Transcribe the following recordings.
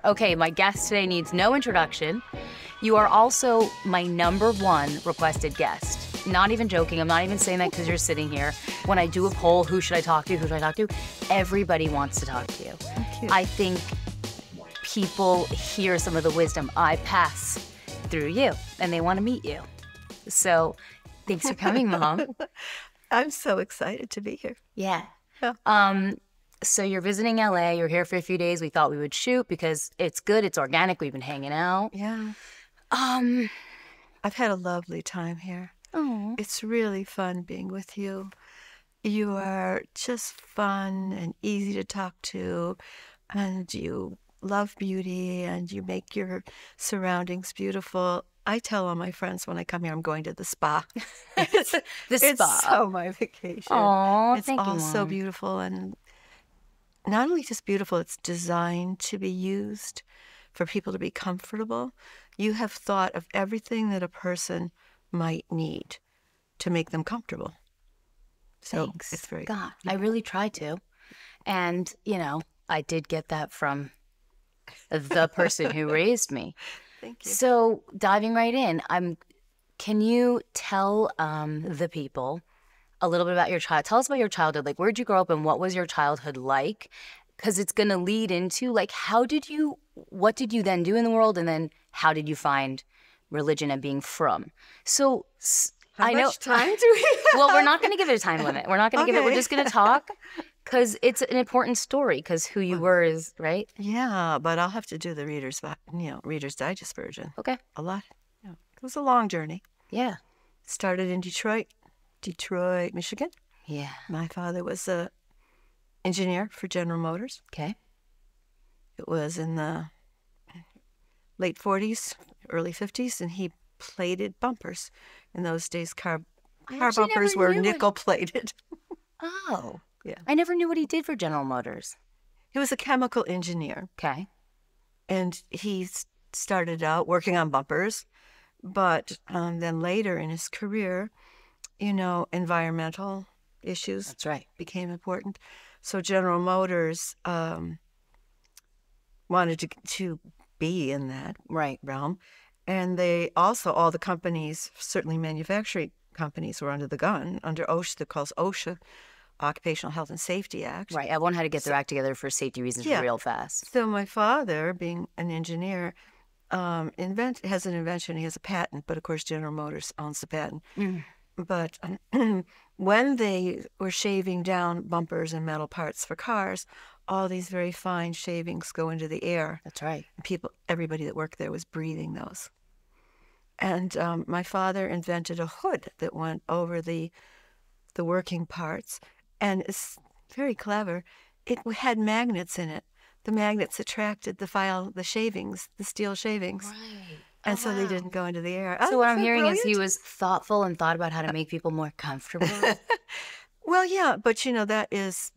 Okay, my guest today needs no introduction. You are also my #1 requested guest. Not even joking. I'm not even saying that because you're sitting here. When I do a poll, who should I talk to? Who should I talk to? Everybody wants to talk to you. Thank you. I think people hear some of the wisdom I pass through you, and they want to meet you. So thanks for coming, Mom. I'm so excited to be here. Yeah. Yeah. So you're visiting LA. You're here for a few days. We thought we would shoot because it's good. It's organic. We've been hanging out. Yeah. Um. I've had a lovely time here. Oh. It's really fun being with you. You are just fun and easy to talk to, and you love beauty, and you make your surroundings beautiful. I tell all my friends when I come here, I'm going to the spa. It's spa. so my vacation. Oh, it's thank you, all so Mom. beautiful, and not only just beautiful, it's designed to be used for people to be comfortable. You have thought of everything that a person might need to make them comfortable. So Thanks. it's very God, I really try to. And, you know, I did get that from the person who raised me. Thank you. So diving right in, can you tell the people a little bit about your child? Tell us about your childhood. Like, where'd you grow up and what was your childhood like? Because it's going to lead into, like, what did you then do in the world? And then how did you find religion and being from? So How I know. much time do we have? Well, we're not going to give it a time limit. We're not going to give it. We're Okay. just going to talk because it's an important story because who you were is, right? Yeah, but I'll have to do the Reader's Digest version. Okay. A lot. Yeah. It was a long journey. Yeah. Started in Detroit, Michigan. Yeah. My father was a engineer for General Motors. Okay. It was in the late 40s, early 50s, and he plated bumpers. In those days, car actually bumpers never were knew it. nickel plated. Oh. Yeah. I never knew what he did for General Motors. He was a chemical engineer, Okay. and he started out working on bumpers, but then later in his career, environmental issues That's right. became important. So General Motors wanted to be in that Right. realm. And they also, all the companies, certainly manufacturing companies, were under the gun, under OSHA, that calls OSHA, Occupational Health and Safety Act. Right. Everyone had to get their act together for safety reasons Yeah. real fast. So my father, being an engineer, has an invention. He has a patent, but of course General Motors owns the patent. Mm. But when they were shaving down bumpers and metal parts for cars, all these very fine shavings go into the air. That's right. Everybody that worked there was breathing those. And my father invented a hood that went over the working parts, and it's very clever. It had magnets in it. The magnets attracted the shavings, the steel shavings. Right. And so they didn't go into the air. So what I'm hearing is he brilliant? was thoughtful and thought about how to make people more comfortable. Well, yeah, but that is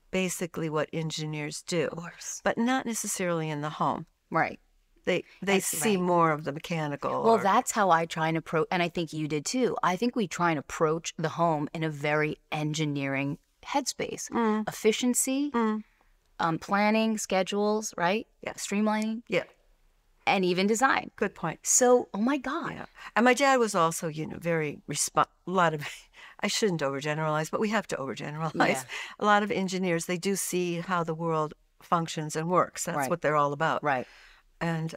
basically what engineers do. Of course. But not necessarily in the home. Right. They That's see right. more of the mechanical. Well, that's how I try and approach, and I think you did too. I think we try and approach the home in a very engineering headspace. Efficiency, planning, schedules, right? Yeah. Streamlining, Yeah, and even design. good point. So, oh my God. Yeah. And my dad was also, very a lot of, I shouldn't overgeneralize, but we have to overgeneralize. Yeah. A lot of engineers, they do see how the world functions and works. That's Right. what they're all about. Right. And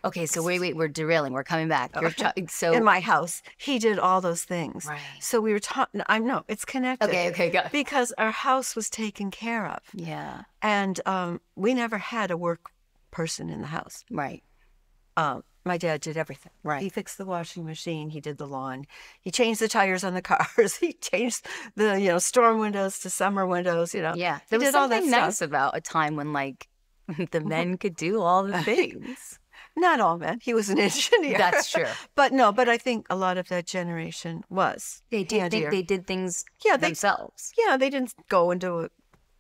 Okay, so wait, we're derailing. We're coming back. So in my house, he did all those things. Right. So we were taught, I know, it's connected. Okay, go. Because our house was taken care of. Yeah. And we never had a work person in the house. Right. My dad did everything. Right. He fixed the washing machine. He did the lawn. He changed the tires on the cars. He changed the, storm windows to summer windows, Yeah. He There was did all that something nice stuff. about a time when, like, the men could do all the things. Not all men. He was an engineer. That's true. But I think a lot of that generation was They did handier. they did things Yeah, themselves. Yeah, they didn't go into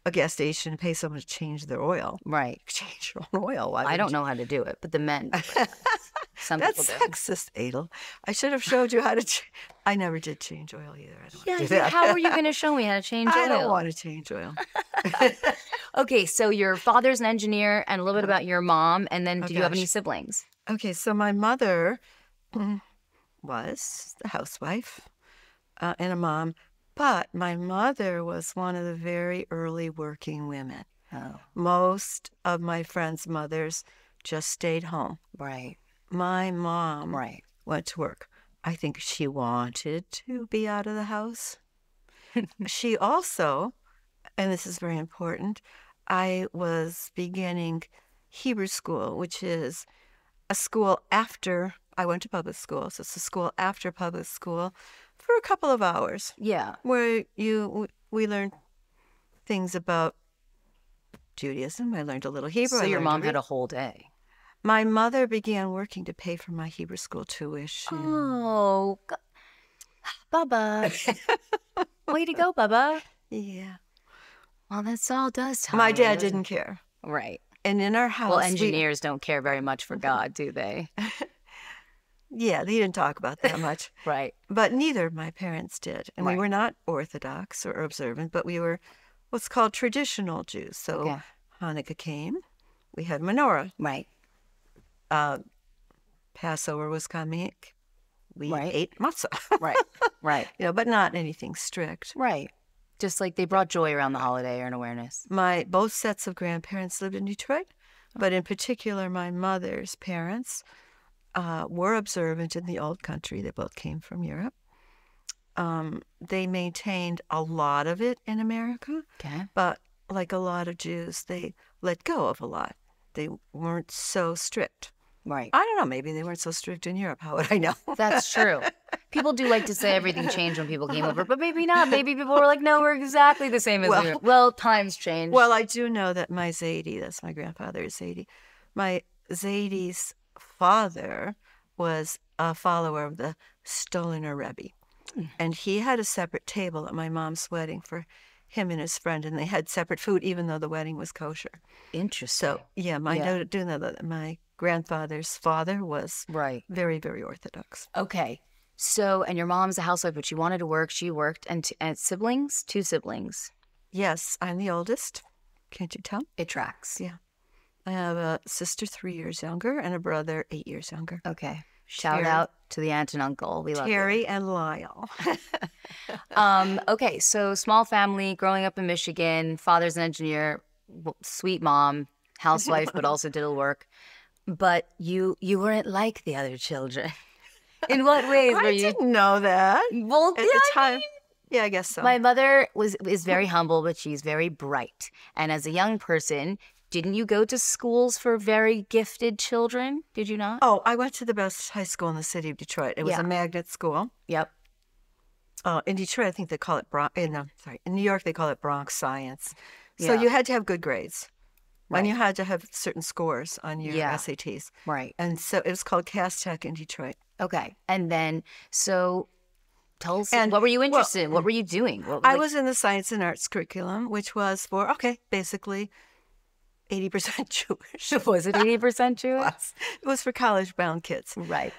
a gas station and pay someone to change their oil. Right. Change your own oil. Why I would don't you? know how to do it, but the men. Some people That's do. sexist, Adel. I should have showed you how to. I never did change oil either. I don't want to do Yeah, that. how are you going to show me how to change oil? I don't want to change oil. Okay, so your father's an engineer, and a little bit about your mom, and then do you have any gosh. siblings? Okay, so my mother was a housewife and a mom, but my mother was one of the very early working women. Oh, Most of my friends' mothers just stayed home. right, My mom right. went to work. I think she wanted to be out of the house. She also, and this is very important, I was beginning Hebrew school, which is a school after I went to public school. So it's a school after public school for a couple of hours Yeah. where we learned things about Judaism. I learned a little Hebrew. So I your learned to mom had read. a whole day. My mother began working to pay for my Hebrew school tuition. Oh, Bubba. Way to go, Bubba. Yeah. Well, that's all does tell My me, dad doesn't didn't care. it? Right. And in our house, Well, engineers don't care very much for God, do they? yeah, they didn't talk about that much. Right. But neither of my parents did. And we Right. were not Orthodox or observant, but we were what's called traditional Jews. So Okay. Hanukkah came, we had menorah. Right. Passover was coming, we Right. ate matzah. Right. Right. But not anything strict. Right. Just like they brought joy around the holiday or an awareness. Both sets of grandparents lived in Detroit, but in particular, my mother's parents were observant in the old country. They both came from Europe. They maintained a lot of it in America, Okay. but like a lot of Jews, they let go of a lot. They weren't so strict. Right. I don't know, maybe they weren't so strict in Europe. How would I know? That's true. People do like to say everything changed when people came over, but maybe not. Maybe people were like, no, we're exactly the same as we were. Well, times changed. Well, I do know that my Zaidi, that's my grandfather, Zaidi, my Zaidi's father was a follower of the Stoliner Rebbe. And he had a separate table at my mom's wedding for him and his friend, and they had separate food, even though the wedding was kosher. Interesting. So, yeah, I do know that my grandfather's father was Right. very, very Orthodox. Okay. So, and your mom's a housewife, but she wanted to work. She worked. And siblings? 2 siblings. Yes, I'm the oldest. Can't you tell? It tracks. Yeah. I have a sister 3 years younger and a brother 8 years younger. Okay. Shout Terry. out to the aunt and uncle. We love you. Terry and Lyle. Okay, so small family, growing up in Michigan, father's an engineer, sweet mom, housewife, but also did work. But you weren't like the other children. In what ways were I you? didn't know that. Well, At the time. Yeah, I guess so. my mother is very humble, but she's very bright. And as a young person, didn't you go to schools for very gifted children? Did you not? Oh, I went to the best high school in the city of Detroit. It was Yeah. a magnet school. Yep. In Detroit, I think they call it in New York, they call it Bronx Science. So Yeah. you had to have good grades. Right. And you had to have certain scores on your Yeah. SATs. Right. And so it was called Cass Tech in Detroit. Okay. And then, so tell us, And- what were you interested in? What were you doing? I was in the science and arts curriculum, which was for, basically 80% Jewish. Was it 80% Jewish? It was for college-bound kids. Right.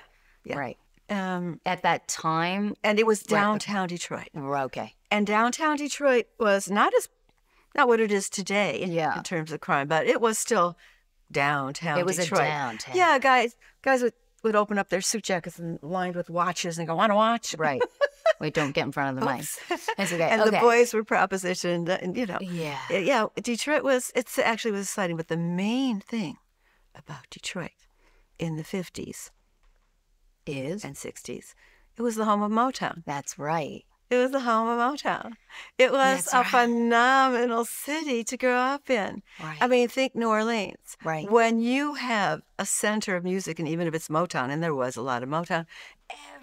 Yeah. Right. Um, At that time, and it was Right. downtown Detroit. okay. And downtown Detroit was not what it is today Yeah. in terms of crime, but it was still downtown It was Detroit. a downtown. Yeah, guys would open up their suit jackets and lined with watches and go, want to watch? Right. Wait, don't get in front of the mic. Oops. It's okay. And okay. the boys were propositioned, and Yeah. Yeah, Detroit was exciting, but the main thing about Detroit in the 50s Is? and 60s, it was the home of Motown. That's right. It was the home of Motown. It was That's a right. phenomenal city to grow up in. Right. I mean, think New Orleans. Right. When you have a center of music, and even if it's Motown, and there was a lot of Motown,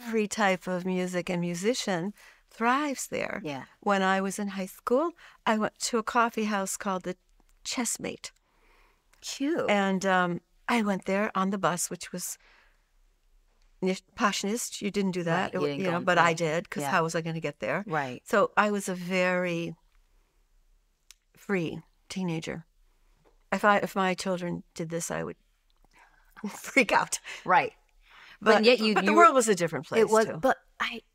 every type of music and musician thrives there. Yeah. When I was in high school, I went to a coffee house called the Chessmate. Cute. And I went there on the bus, which was Passionist. You didn't do that, Right, you didn't go on- but I right. did, because Yeah. how was I going to get there? Right. So I was a very free teenager. If my children did this, I would freak out. Right. But yet but the world was a different place, it was, too. but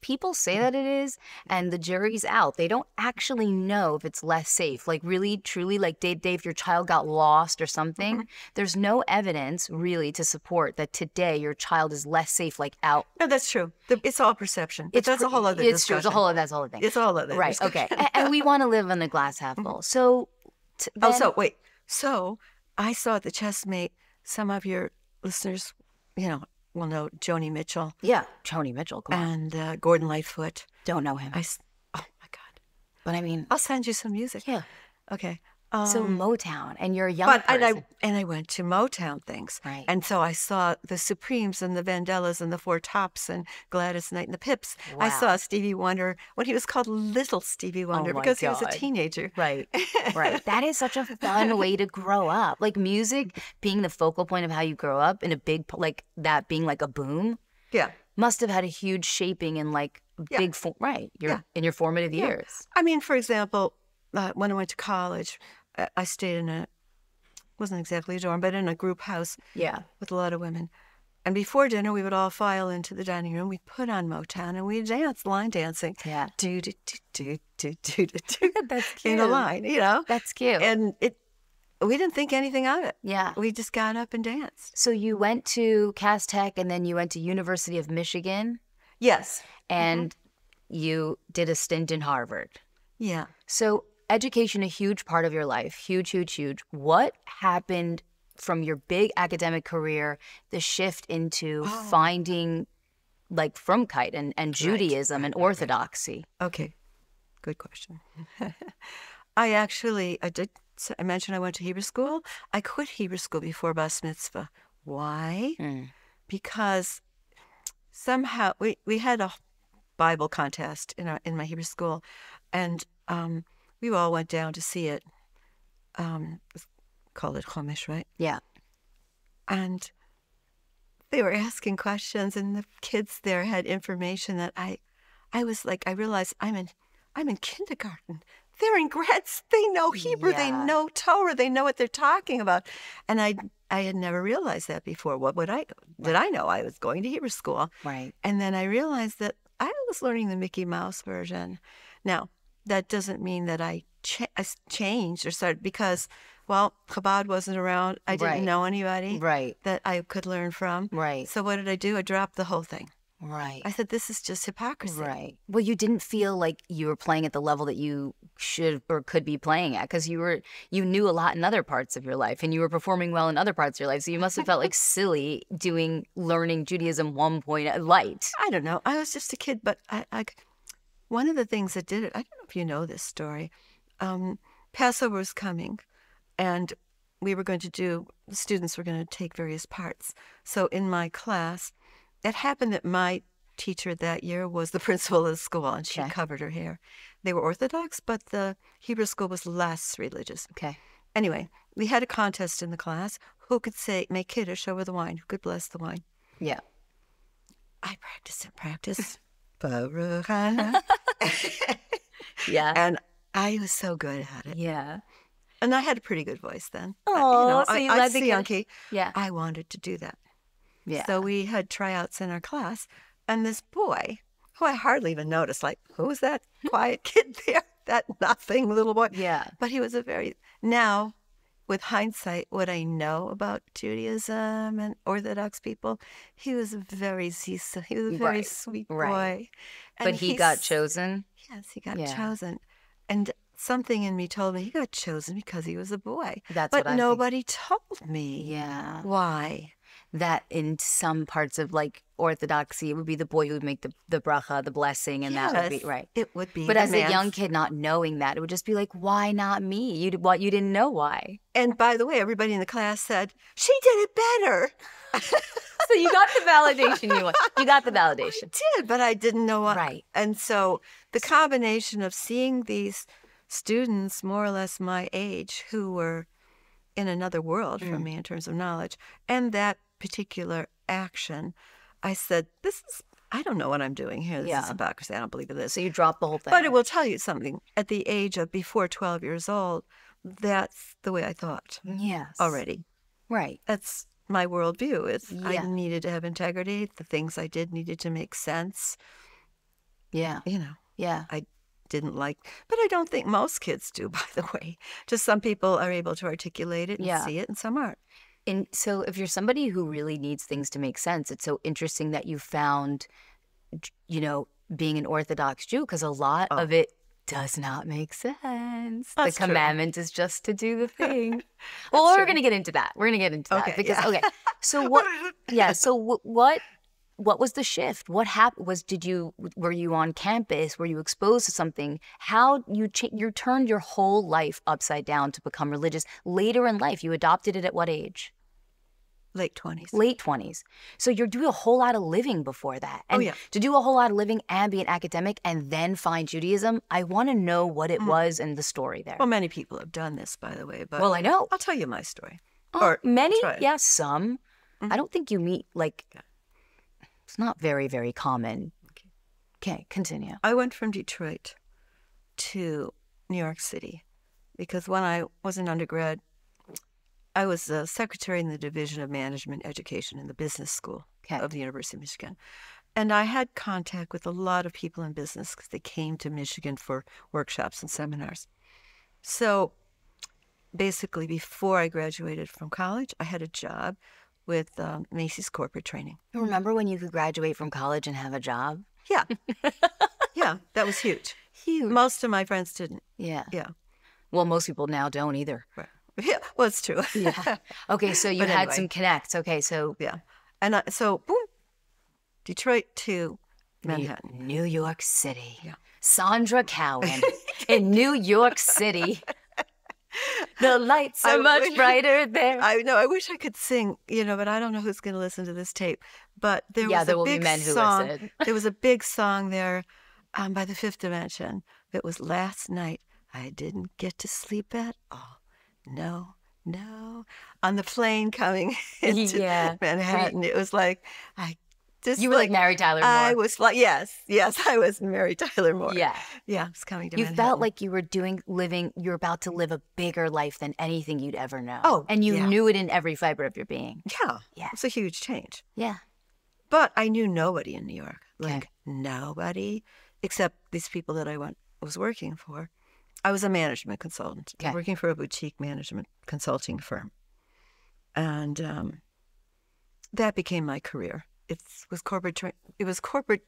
people say that it is, and the jury's out. They don't actually know if it's less safe. Like really, truly, like Dave, your child got lost or something. There's no evidence really to support that today your child is less safe, like out. No, that's true. It's all perception. But that's a whole other It's true. discussion. That's a whole other thing. It's all other Right. discussion. Okay. And we want to live on the glass half full. So, wait. So I saw at the chessmate, some of your listeners, will know Joni Mitchell. Yeah, Joni Mitchell. Come on. And Gordon Lightfoot. Don't know him. Oh my God. But I mean, I'll send you some music. Yeah. Okay. So Motown, and you're a young person. I went to Motown things. Right. And so I saw the Supremes and the Vandellas and the Four Tops and Gladys Knight and the Pips. Wow. I saw Stevie Wonder when he was called Little Stevie Wonder because he was a teenager. Right. Right. That is such a fun way to grow up. Like music being the focal point of how you grow up in a big, like that being like a boom. Yeah. Must have had a huge shaping in like big, right. In your formative years. I mean, for example, when I went to college, I stayed in wasn't exactly a dorm, but in a group house with a lot of women. And before dinner, we would all file into the dining room. We'd put on Motown and we'd dance, line dancing. Yeah. Do, do, do, do, do, do, do. That's cute. In the line, That's cute. And we didn't think anything of it. Yeah. We just got up and danced. So you went to Cass Tech and then you went to University of Michigan. Yes. And you did a stint in Harvard. Yeah. So education, a huge part of your life, huge, huge, huge. What happened from your big academic career, the shift into finding, like, Frumkeit and Judaism and Orthodoxy? Okay, good question. I mentioned I went to Hebrew school. I quit Hebrew school before Bas Mitzvah. Why? Because somehow we had a Bible contest in my Hebrew school, and we all went down to see it. Called it Chumash, right? Yeah. And they were asking questions, and the kids there had information that I was like, I realized I'm in kindergarten. They're in grads. They know Hebrew. Yeah. They know Torah. They know what they're talking about. And I had never realized that before. Did I know? I was going to Hebrew school. Right. And then I realized that I was learning the Mickey Mouse version. Now, that doesn't mean that I changed or started because, well, Chabad wasn't around. I didn't know anybody that I could learn from. Right. So what did I do? I dropped the whole thing. Right. I said, this is just hypocrisy. Right. Well, you didn't feel like you were playing at the level that you should or could be playing at because you knew a lot in other parts of your life and you were performing well in other parts of your life. So you must have felt like silly learning Judaism 1.0 light. I don't know. I was just a kid, but one of the things that did it, I don't know if you know this story. Passover was coming, and the students were going to take various parts. So in my class, it happened that my teacher that year was the principal of the school, and she covered her hair. They were Orthodox, but the Hebrew school was less religious. Okay. Anyway, we had a contest in the class. Who could make Kiddush over the wine? Who could bless the wine? Yeah. I practiced. Baruch Hana. Yeah. And I was so good at it. Yeah. And I had a pretty good voice then. Oh, so you led the Yankee. Yeah. I wanted to do that. Yeah. So we had tryouts in our class, and this boy, who I hardly even noticed, like, who's that quiet kid there? That nothing little boy. Yeah. But he was now, with hindsight, what I know about Judaism and Orthodox people, he was a very sweet boy. Right. And But he got chosen? Yes, he got chosen. And something in me told me he got chosen because he was a boy. But nobody told me. Yeah. Why? That in some parts of like Orthodoxy, it would be the boy who would make the bracha, the blessing, and that would be right. It would be. But as a young kid, not knowing that, it would just be like, why not me? You didn't know why. And by the way, everybody in the class said she did it better. So you got the validation you want. You got the validation. I did, but I didn't know why. Right. And so the combination of seeing these students more or less my age who were in another world from me in terms of knowledge, and that particular action, I said, I don't know what I'm doing here. This is hypocrisy. I don't believe in this. So you dropped the whole thing. But it will tell you something. At the age of before 12 years old, that's the way I thought. Yes. Already. Right. That's my worldview. I Yeah. needed to have integrity. The things I did needed to make sense. Yeah. You know, Yeah. I didn't like, but I don't think most kids do, by the way. Just some people are able to articulate it and Yeah. see it, and some aren't. And so if you're somebody who really needs things to make sense, it's so interesting that you found, being an Orthodox Jew, because a lot of it does not make sense. That's The true. commandment is just to do the thing. Well, we're going to get into that. We're going to get into that. Okay, Because, yeah. okay. So what, yeah. So what was the shift? What happened? Were you on campus? Were you exposed to something? How you turned your whole life upside down to become religious later in life? You adopted it at what age? Late 20s. Late 20s. So you're doing a whole lot of living before that. And yeah. to do a whole lot of living and be an academic and then find Judaism, I want to know what it was and the story there. Well, many people have done this, by the way. But Well, I know. I'll tell you my story. Many? try it. Yeah, some. I don't think you meet, it's not very, very common. Okay, continue. I went from Detroit to New York City because when I was an undergrad, I was a secretary in the Division of Management Education in the business school of the University of Michigan. And I had contact with a lot of people in business because they came to Michigan for workshops and seminars. So basically, before I graduated from college, I had a job with Macy's Corporate Training. You remember when you could graduate from college and have a job? Yeah. Yeah, that was huge. Huge. Most of my friends didn't. Yeah. Yeah. Well, most people now don't either. Right. Yeah, well, it's true. Yeah. Okay, so you But had anyway. some connects. Okay, so Yeah. And so, boom, Detroit to Manhattan. New York City. Yeah. Sandra Cowen in New York City. The lights are much brighter there. I know. I wish I could sing, but I don't know who's going to listen to this tape. But there was there a will be big men who song. listen. There was a big song there by the Fifth Dimension. It was Last Night I Didn't Get to Sleep at All. No. On the plane coming into Manhattan, it was like you were like Mary Tyler Moore. I was like, yes, I was Mary Tyler Moore. Yeah. Yeah, I was coming to You Manhattan. felt like you were you're about to live a bigger life than anything you'd ever know. Oh, and you yeah. knew it in every fiber of your being. Yeah. Yeah. It's a huge change. Yeah. But I knew nobody in New York. Nobody, except these people that I was working for. I was a management consultant, working for a boutique management consulting firm. And that became my career. It was corporate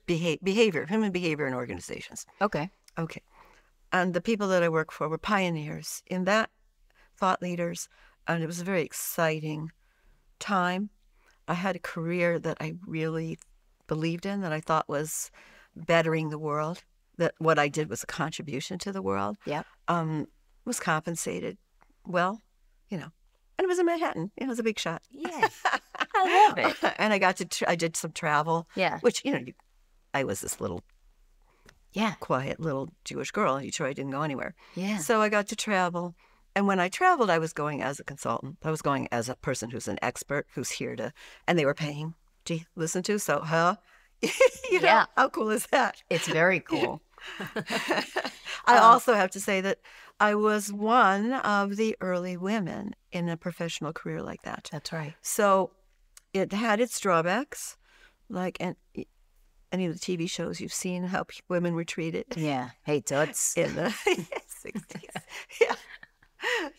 behavior, human behavior in organizations. Okay. And the people that I worked for were pioneers in that, thought leaders, and it was a very exciting time. I had a career that I really believed in, that I thought was bettering the world, that what I did was a contribution to the world. Yeah. Was compensated well, and it was in Manhattan. It was a big shot. Yeah. I love it. And I got to, I did some travel. Yeah. Which, I was this little, quiet little Jewish girl in Detroit. I didn't go anywhere. Yeah. So I got to travel. And when I traveled, I was going as a consultant. I was going as a person who's an expert, who's here to, and they were paying to listen to. So, how cool is that? It's very cool. I also have to say that I was one of the early women in a professional career like that. That's right. So it had its drawbacks, like any of the TV shows you've seen, how women were treated. Yeah. Hey, toots. In the 60s. Yeah.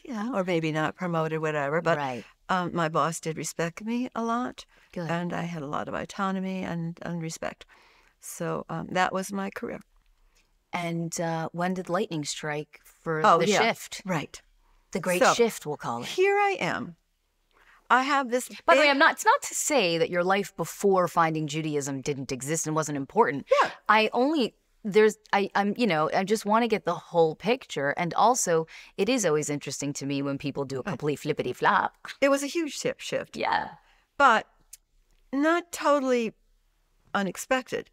Yeah, or maybe not promoted, whatever. But right. My boss did respect me a lot. Good. And I had a lot of autonomy and respect. So that was my career. And when did lightning strike for the shift? Right. The great shift, we'll call it. Here I am. I have this. By the way, it's not to say that your life before finding Judaism didn't exist and wasn't important. Yeah. I just want to get the whole picture. And also, it is always interesting to me when people do a complete flippity flop. It was a huge shift. Yeah. But not totally unexpected.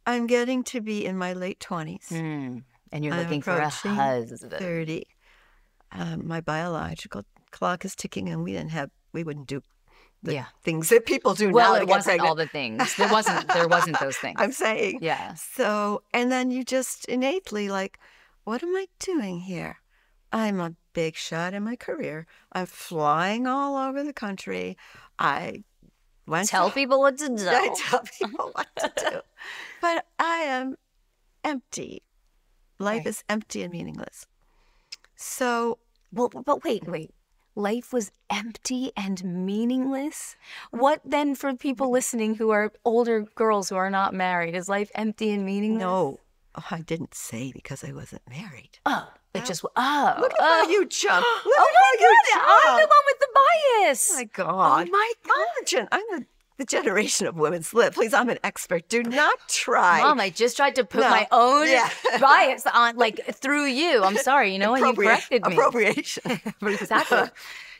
I'm getting to be in my late 20s. And you're looking for a husband. 30. My biological clock is ticking, and we wouldn't do the things that people do now. Well, it wasn't all the things. There wasn't those things. I'm saying. Yeah. So, and then you just innately what am I doing here? I'm a big shot in my career. I'm flying all over the country. I went Tell people what to do. I tell people what to do. But I am empty. Life is empty and meaningless. So, well, but wait. Life was empty and meaningless? What then for people listening who are older girls who are not married? Is life empty and meaningless? no, I didn't say because I wasn't married. Oh, it just, Look at how you jump. Look Oh at how you my God, I'm the jump. one with the bias. Oh my God. Oh my God. I'm the generation of women slip. Please, I'm an expert. Do not try. Mom, I just tried to put No. my own Yeah. bias on, like, through you. I'm sorry. You know what? You corrected me. Appropriation. Exactly.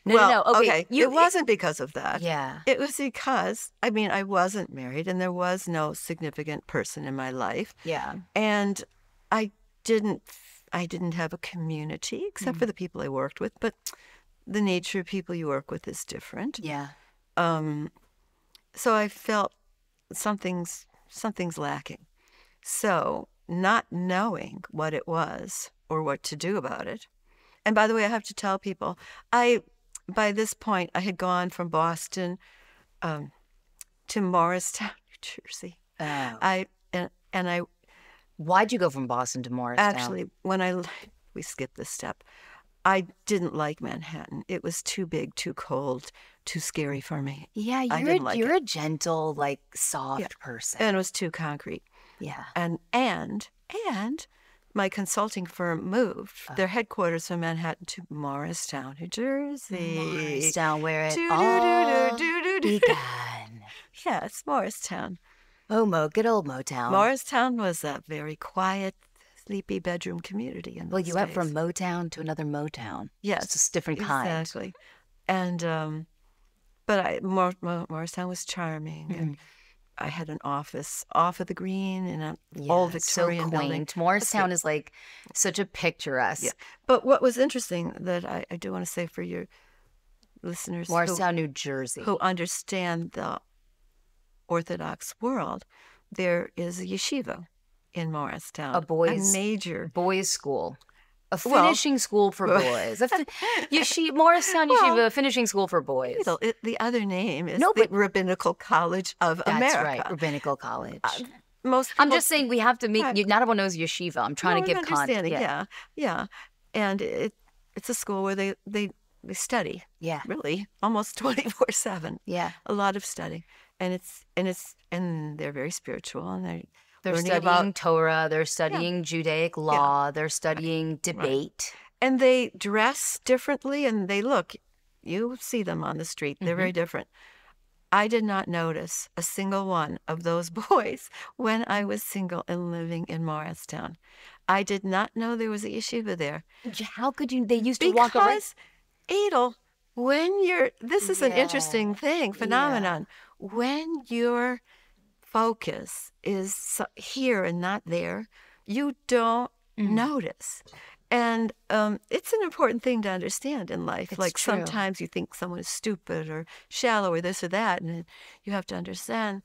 No, well, no. Okay. It wasn't because of that. Yeah. It was because, I mean, I wasn't married and there was no significant person in my life. Yeah. And I didn't have a community except for the people I worked with, but the nature of people you work with is different. Yeah. So I felt something's lacking. So not knowing what it was or what to do about it. And by the way, I have to tell people, by this point, I had gone from Boston to Morristown, New Jersey. Oh. Why'd you go from Boston to Morristown? Actually, we skipped this step. I didn't like Manhattan. It was too big, too cold, too scary for me. Yeah, you're a gentle, like, soft person. And it was too concrete. Yeah. And my consulting firm moved their headquarters from Manhattan to Morristown, New Jersey. Morristown, where it all began. Yeah, it's Morristown. Oh, good old Motown. Morristown was a very quiet, sleepy bedroom community. Well, you went from Motown to another Motown. Yes. It's just a different kind. Exactly. And, but Morristown was charming. And I had an office off of the green in an old Victorian so building. quaint. Morristown is like such a picturesque. Yeah. But what was interesting that I do want to say for your listeners Morristown, New Jersey, who understand the Orthodox world, there is a yeshiva in Morristown. a major boys' school. A finishing school for boys. Morristown Yeshiva, a finishing school for boys. The other name is the Rabbinical College of America. That's right, Rabbinical College. I'm just saying we have to make, not everyone knows yeshiva. I'm trying to give context. Yeah. And it's a school where they study. Yeah. Really, almost 24/7. Yeah. A lot of study. And they're very spiritual and they're studying Torah, they're studying Judaic law, they're studying debate. And they dress differently and you see them on the street. They're very different. I did not notice a single one of those boys when I was single and living in Morristown. I did not know there was a yeshiva there. How could you? They used to walk around. Because, Adel, this is an interesting phenomenon. When your focus is here and not there, you don't notice. And it's an important thing to understand in life. It's true. Sometimes you think someone is stupid or shallow or this or that, and you have to understand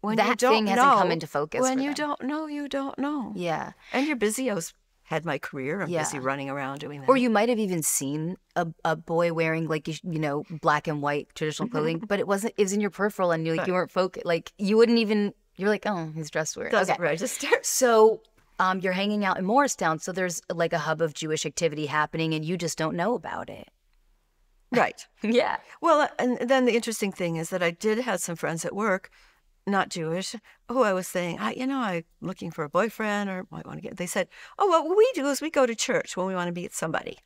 when you don't thing hasn't come into focus. When you don't know, you don't know. Yeah. And you're busy. I had my career. I'm busy running around doing that. Or you might have even seen a boy wearing black and white traditional clothing, but it was in your peripheral and you weren't focused. Like you wouldn't even. You're like, oh, he's dressed weird. Doesn't register. So you're hanging out in Morristown, so there's like a hub of Jewish activity happening, and you just don't know about it. Right. Yeah. Well, and then the interesting thing is that I did have some friends at work, not Jewish, who I was saying, I'm looking for a boyfriend or I want to get. They said, oh, what we do is we go to church when we want to meet somebody.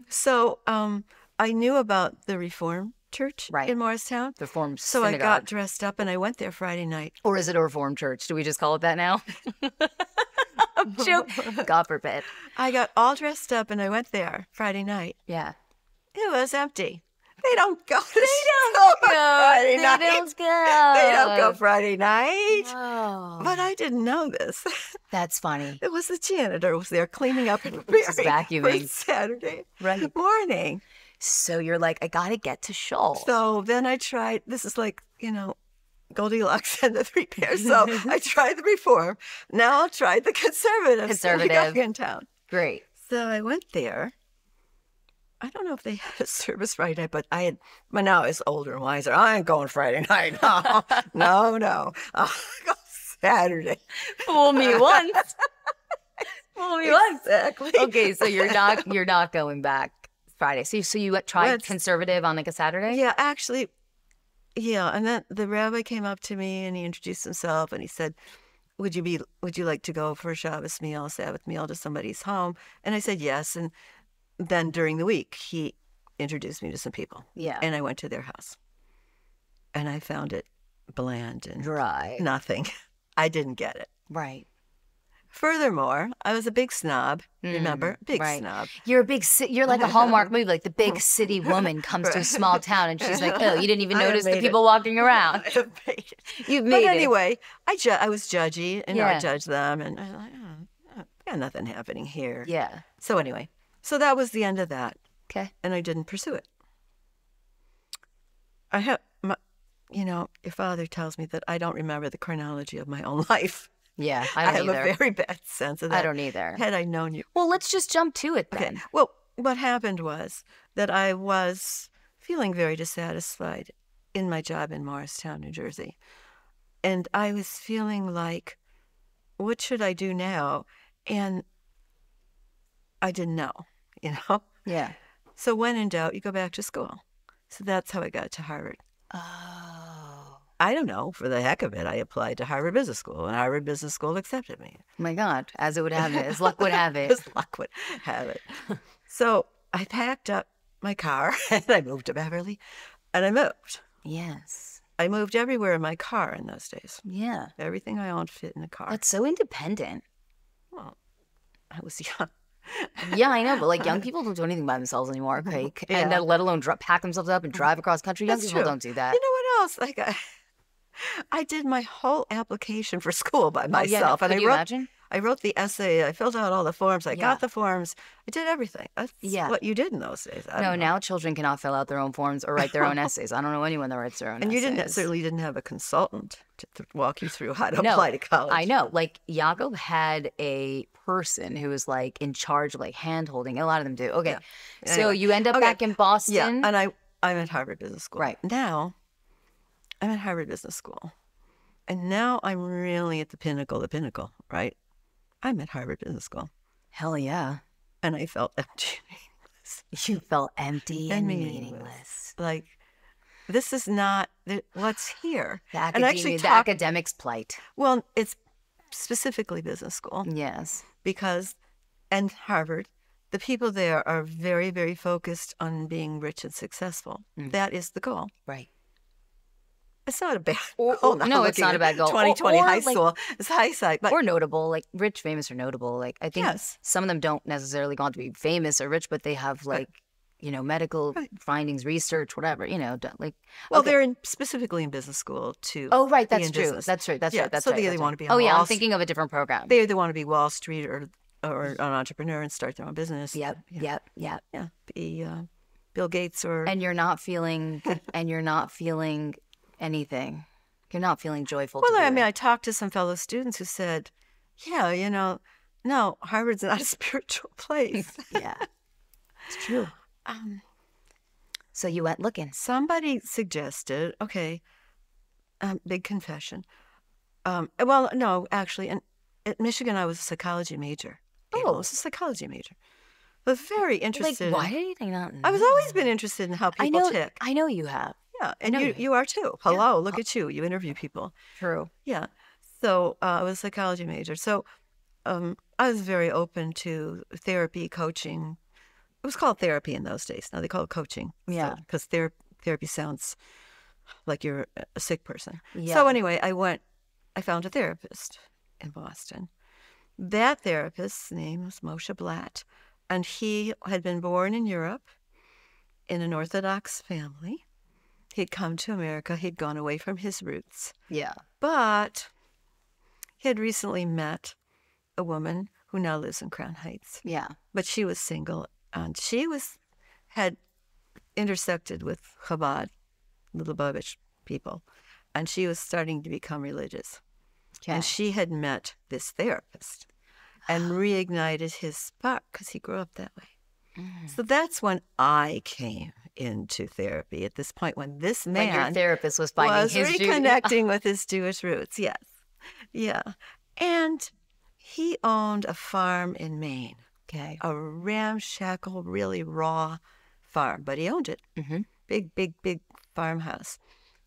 So I knew about the Reform Church in Morristown. The Reformed So synagogue. I got dressed up and I went there Friday night. Or is it a Reformed church? Do we just call it that now? God forbid. I got all dressed up and I went there Friday night. Yeah. It was empty. They don't go. They don't go Friday night. They don't go Friday night. Oh. But I didn't know this. That's funny. It was the janitor was there cleaning up and vacuuming for Saturday morning. So you're like, I gotta get to shul. So then I tried. This is like Goldilocks and the Three Bears. So I tried the Reform. Now I'll try the conservative synagogue in town. Great. So I went there. I don't know if they had a service Friday night, but but now I was older and wiser. I ain't going Friday night. No, no. I'll go Saturday. Fool me once. Fool me once. Exactly. Okay, so you're not going back Friday. So you tried conservative on like a Saturday? Yeah, actually, yeah. And then the rabbi came up to me and he introduced himself and he said, would you like to go for a Shabbos meal, a Sabbath meal to somebody's home? And I said yes. And then during the week, he introduced me to some people. Yeah. And I went to their house. And I found it bland and dry. Nothing. I didn't get it. Right. Furthermore, I was a big snob. Remember? Big snob. You're like a Hallmark movie, like the big city woman comes to a small town and she's like, oh, you didn't even notice the people walking around. You've made it. But anyway, I was judgy and I judged them. And I was like, oh, got nothing happening here. Yeah. So anyway, so that was the end of that. Okay. And I didn't pursue it. Your father tells me that I don't remember the chronology of my own life. Yeah, I don't either. I have a very bad sense of that. I don't either. Had I known you. Well, let's just jump to it then. Okay. Well, what happened was that I was feeling very dissatisfied in my job in Morgenstern, New Jersey. And I was feeling like, what should I do now? And I didn't know, Yeah. So when in doubt, you go back to school. So that's how I got to Harvard. Oh. I don't know. For the heck of it, I applied to Harvard Business School, and Harvard Business School accepted me. Oh my God, as it would have it, as luck would have it. As luck would have it. So I packed up my car, and I moved to Beverly, and I moved. Yes. I moved everywhere in my car in those days. Yeah. Everything I owned fit in the car. That's so independent. Well, I was young. Yeah, I know, but like young people don't do anything by themselves anymore, Craig. Yeah. And let alone pack themselves up and drive across country. Young people don't do that. You know what else? Like I did my whole application for school by myself. Could you imagine? I wrote the essay. I filled out all the forms. I got the forms. I did everything. That's what you did in those days. No, now children cannot fill out their own forms or write their own essays. I don't know anyone that writes their own essays. And you certainly didn't have a consultant to walk you through how to apply to college. I know. Like Jacob had a person who was like in charge, like hand holding. A lot of them do. Okay. Yeah. So you end up back in Boston. Yeah, and I'm at Harvard Business School. Right. Now, I'm at Harvard Business School. And now I'm really at the pinnacle, right? I'm at Harvard Business School. Hell yeah. And I felt empty and meaningless. You felt empty and meaningless. Like, this is not what's here. The academic's plight. Well, it's specifically business school. Yes. And Harvard, the people there are very, very focused on being rich and successful. That is the goal. Right. It's not a bad goal. No, it's not a bad goal. 2020 high school. It's high side. Or notable, like rich, famous, or notable. Like I think some of them don't necessarily go on to be famous or rich, but they have like, medical findings, research, whatever, they're specifically in business school too. Oh, right. That's true. That's right. That's right. So they either want to be on I'm thinking of a different program. They either want to be Wall Street or an entrepreneur and start their own business. Yep. Yeah. Be Bill Gates or. And you're not feeling anything. You're not feeling joyful. Well, I talked to some fellow students who said, no, Harvard's not a spiritual place. Yeah, it's true. So you went looking. Somebody suggested, big confession. No, actually, at Michigan, I was a psychology major. I was a psychology major. I was very interested. Why did I not know? I've always been interested in how people tick. I know you have. Yeah, and you are too. Hello, look at you. You interview people. True. Yeah. So I was a psychology major. So I was very open to therapy, coaching. It was called therapy in those days. Now they call it coaching. Yeah. Because therapy sounds like you're a sick person. Yeah. So anyway, I found a therapist in Boston. That therapist's name was Moshe Blatt, and he had been born in Europe in an Orthodox family. He'd come to America. He'd gone away from his roots. Yeah. But he had recently met a woman who now lives in Crown Heights. Yeah. But she was single, and she had intersected with Chabad, the Lubavitch people, and she was starting to become religious. Okay. And she had met this therapist and reignited his spark because he grew up that way. So that's when I came into therapy, at this point when this When your man therapist was finding his reconnecting with his Jewish roots. Yes. Yeah. And he owned a farm in Maine. Okay. A ramshackle, really raw farm, but he owned it. Big, big, big farmhouse.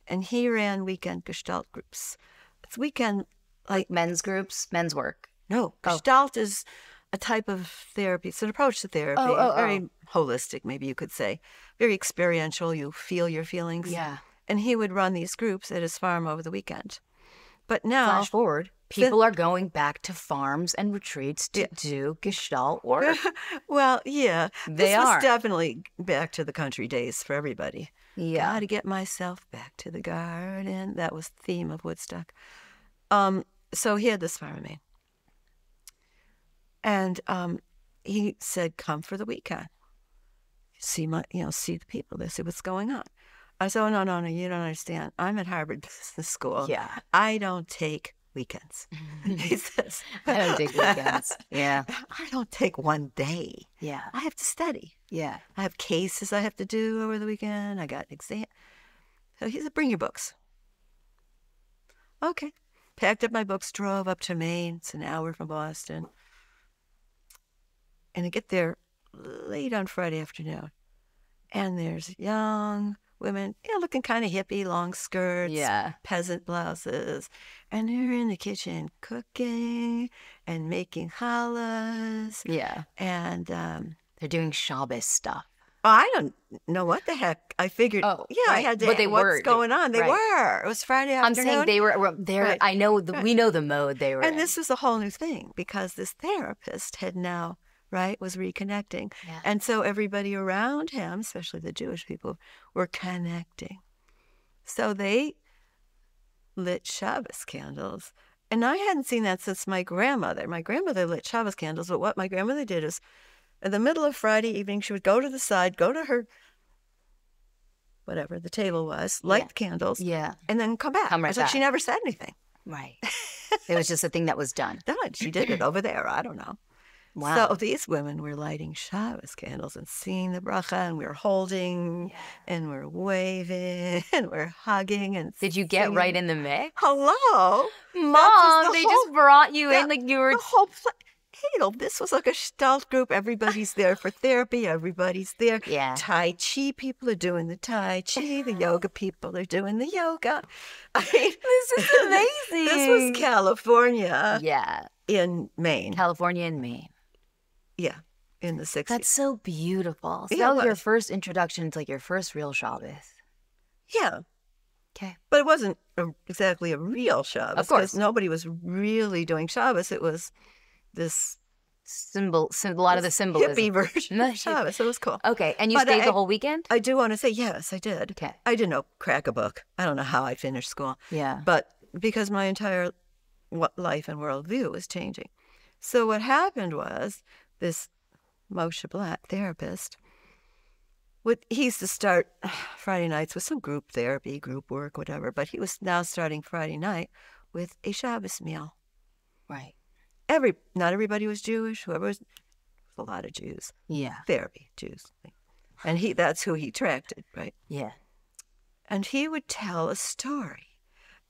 And he ran weekend Gestalt groups. It's weekend, like men's groups, men's work. No, Gestalt is a type of therapy. It's an approach to therapy. Very holistic, maybe you could say. Very experiential. You feel your feelings. Yeah. And he would run these groups at his farm over the weekend. But now, flash forward, people are going back to farms and retreats to do Gestalt work. Well, yeah. This was definitely back to the country days for everybody. Yeah. Got to get myself back to the garden. That was the theme of Woodstock. So he had this farm in Maine. And he said, come for the weekend. See the people. They said, what's going on? I said, oh, no, you don't understand. I'm at Harvard Business School. Yeah. I don't take weekends. He says, I don't take weekends. Yeah. I don't take one day. Yeah. I have to study. Yeah. I have cases I have to do over the weekend. I got exam. So he said, bring your books. Okay. Packed up my books, drove up to Maine. It's an hour from Boston. And I get there late on Friday afternoon. And there's young women, looking kind of hippie, long skirts, peasant blouses. And they're in the kitchen cooking and making challahs. Yeah. And they're doing Shabbos stuff. I don't know what the heck. I figured, I had to, but they what's going on? They were. It was Friday afternoon. I'm saying they were there. Right. I know, we know the mode they were in. And this was a whole new thing because this therapist had now, was reconnecting. Yeah. And so everybody around him, especially the Jewish people, were connecting. So they lit Shabbos candles. And I hadn't seen that since my grandmother. My grandmother lit Shabbos candles, but what my grandmother did is, in the middle of Friday evening, she would go to the side, go to her, whatever the table was, light the candles, and then come back. So she never said anything. Right. It was just a thing that was done. Done. She did it over there. I don't know. Wow. So these women were lighting Shabbos candles and singing the bracha, and we were holding, and we're waving, and we're hugging. And did you get right in the mix? Hello, Mom! They just brought you in like you were. The whole this was like a Gestalt group. Everybody's there for therapy. Everybody's there. Yeah. Tai Chi people are doing the Tai Chi. The yoga people are doing the yoga. I mean, this is amazing. This was California. Yeah. In Maine. California and Maine. Yeah, in the 60s. That's so beautiful. So that was your first introduction to like your first real Shabbos. Yeah. Okay. But it wasn't exactly a real Shabbos. Of course. Nobody was really doing Shabbos. It was this a lot of the symbolism. Hippie version of Shabbos. It was cool. Okay. And you stayed the whole weekend? I do want to say, yes, I did. Okay. I didn't know crack a book. I don't know how I finished school. Yeah. But because my entire life and worldview was changing. So what happened was, this Moshe Blatt therapist, he used to start Friday nights with some group therapy, group work, whatever, but he was now starting Friday night with a Shabbos meal. Right. Not everybody was Jewish. Whoever was a lot of Jews. Yeah. Therapy, Jews. And that's who he attracted, right? Yeah. And he would tell a story.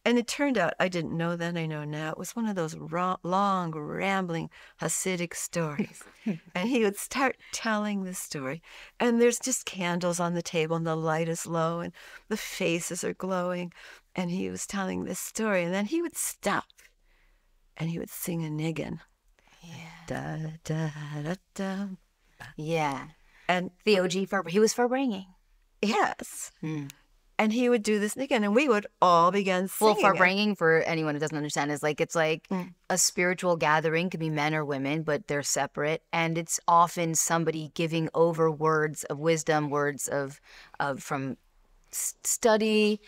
And it turned out, I didn't know then, I know now, it was one of those long, rambling Hasidic stories. And he would start telling the story. And there's just candles on the table, and the light is low, and the faces are glowing. And he was telling this story. And then he would stop, and he would sing a niggin. Yeah. Da, da, da, da. Yeah. And the OG, he was Farbringing. Yes. And he would do this again, and we would all begin singing. Well, Farbringing, for anyone who doesn't understand, is like, it's like a spiritual gathering, could be men or women, but they're separate. And it's often somebody giving over words of wisdom, words from study,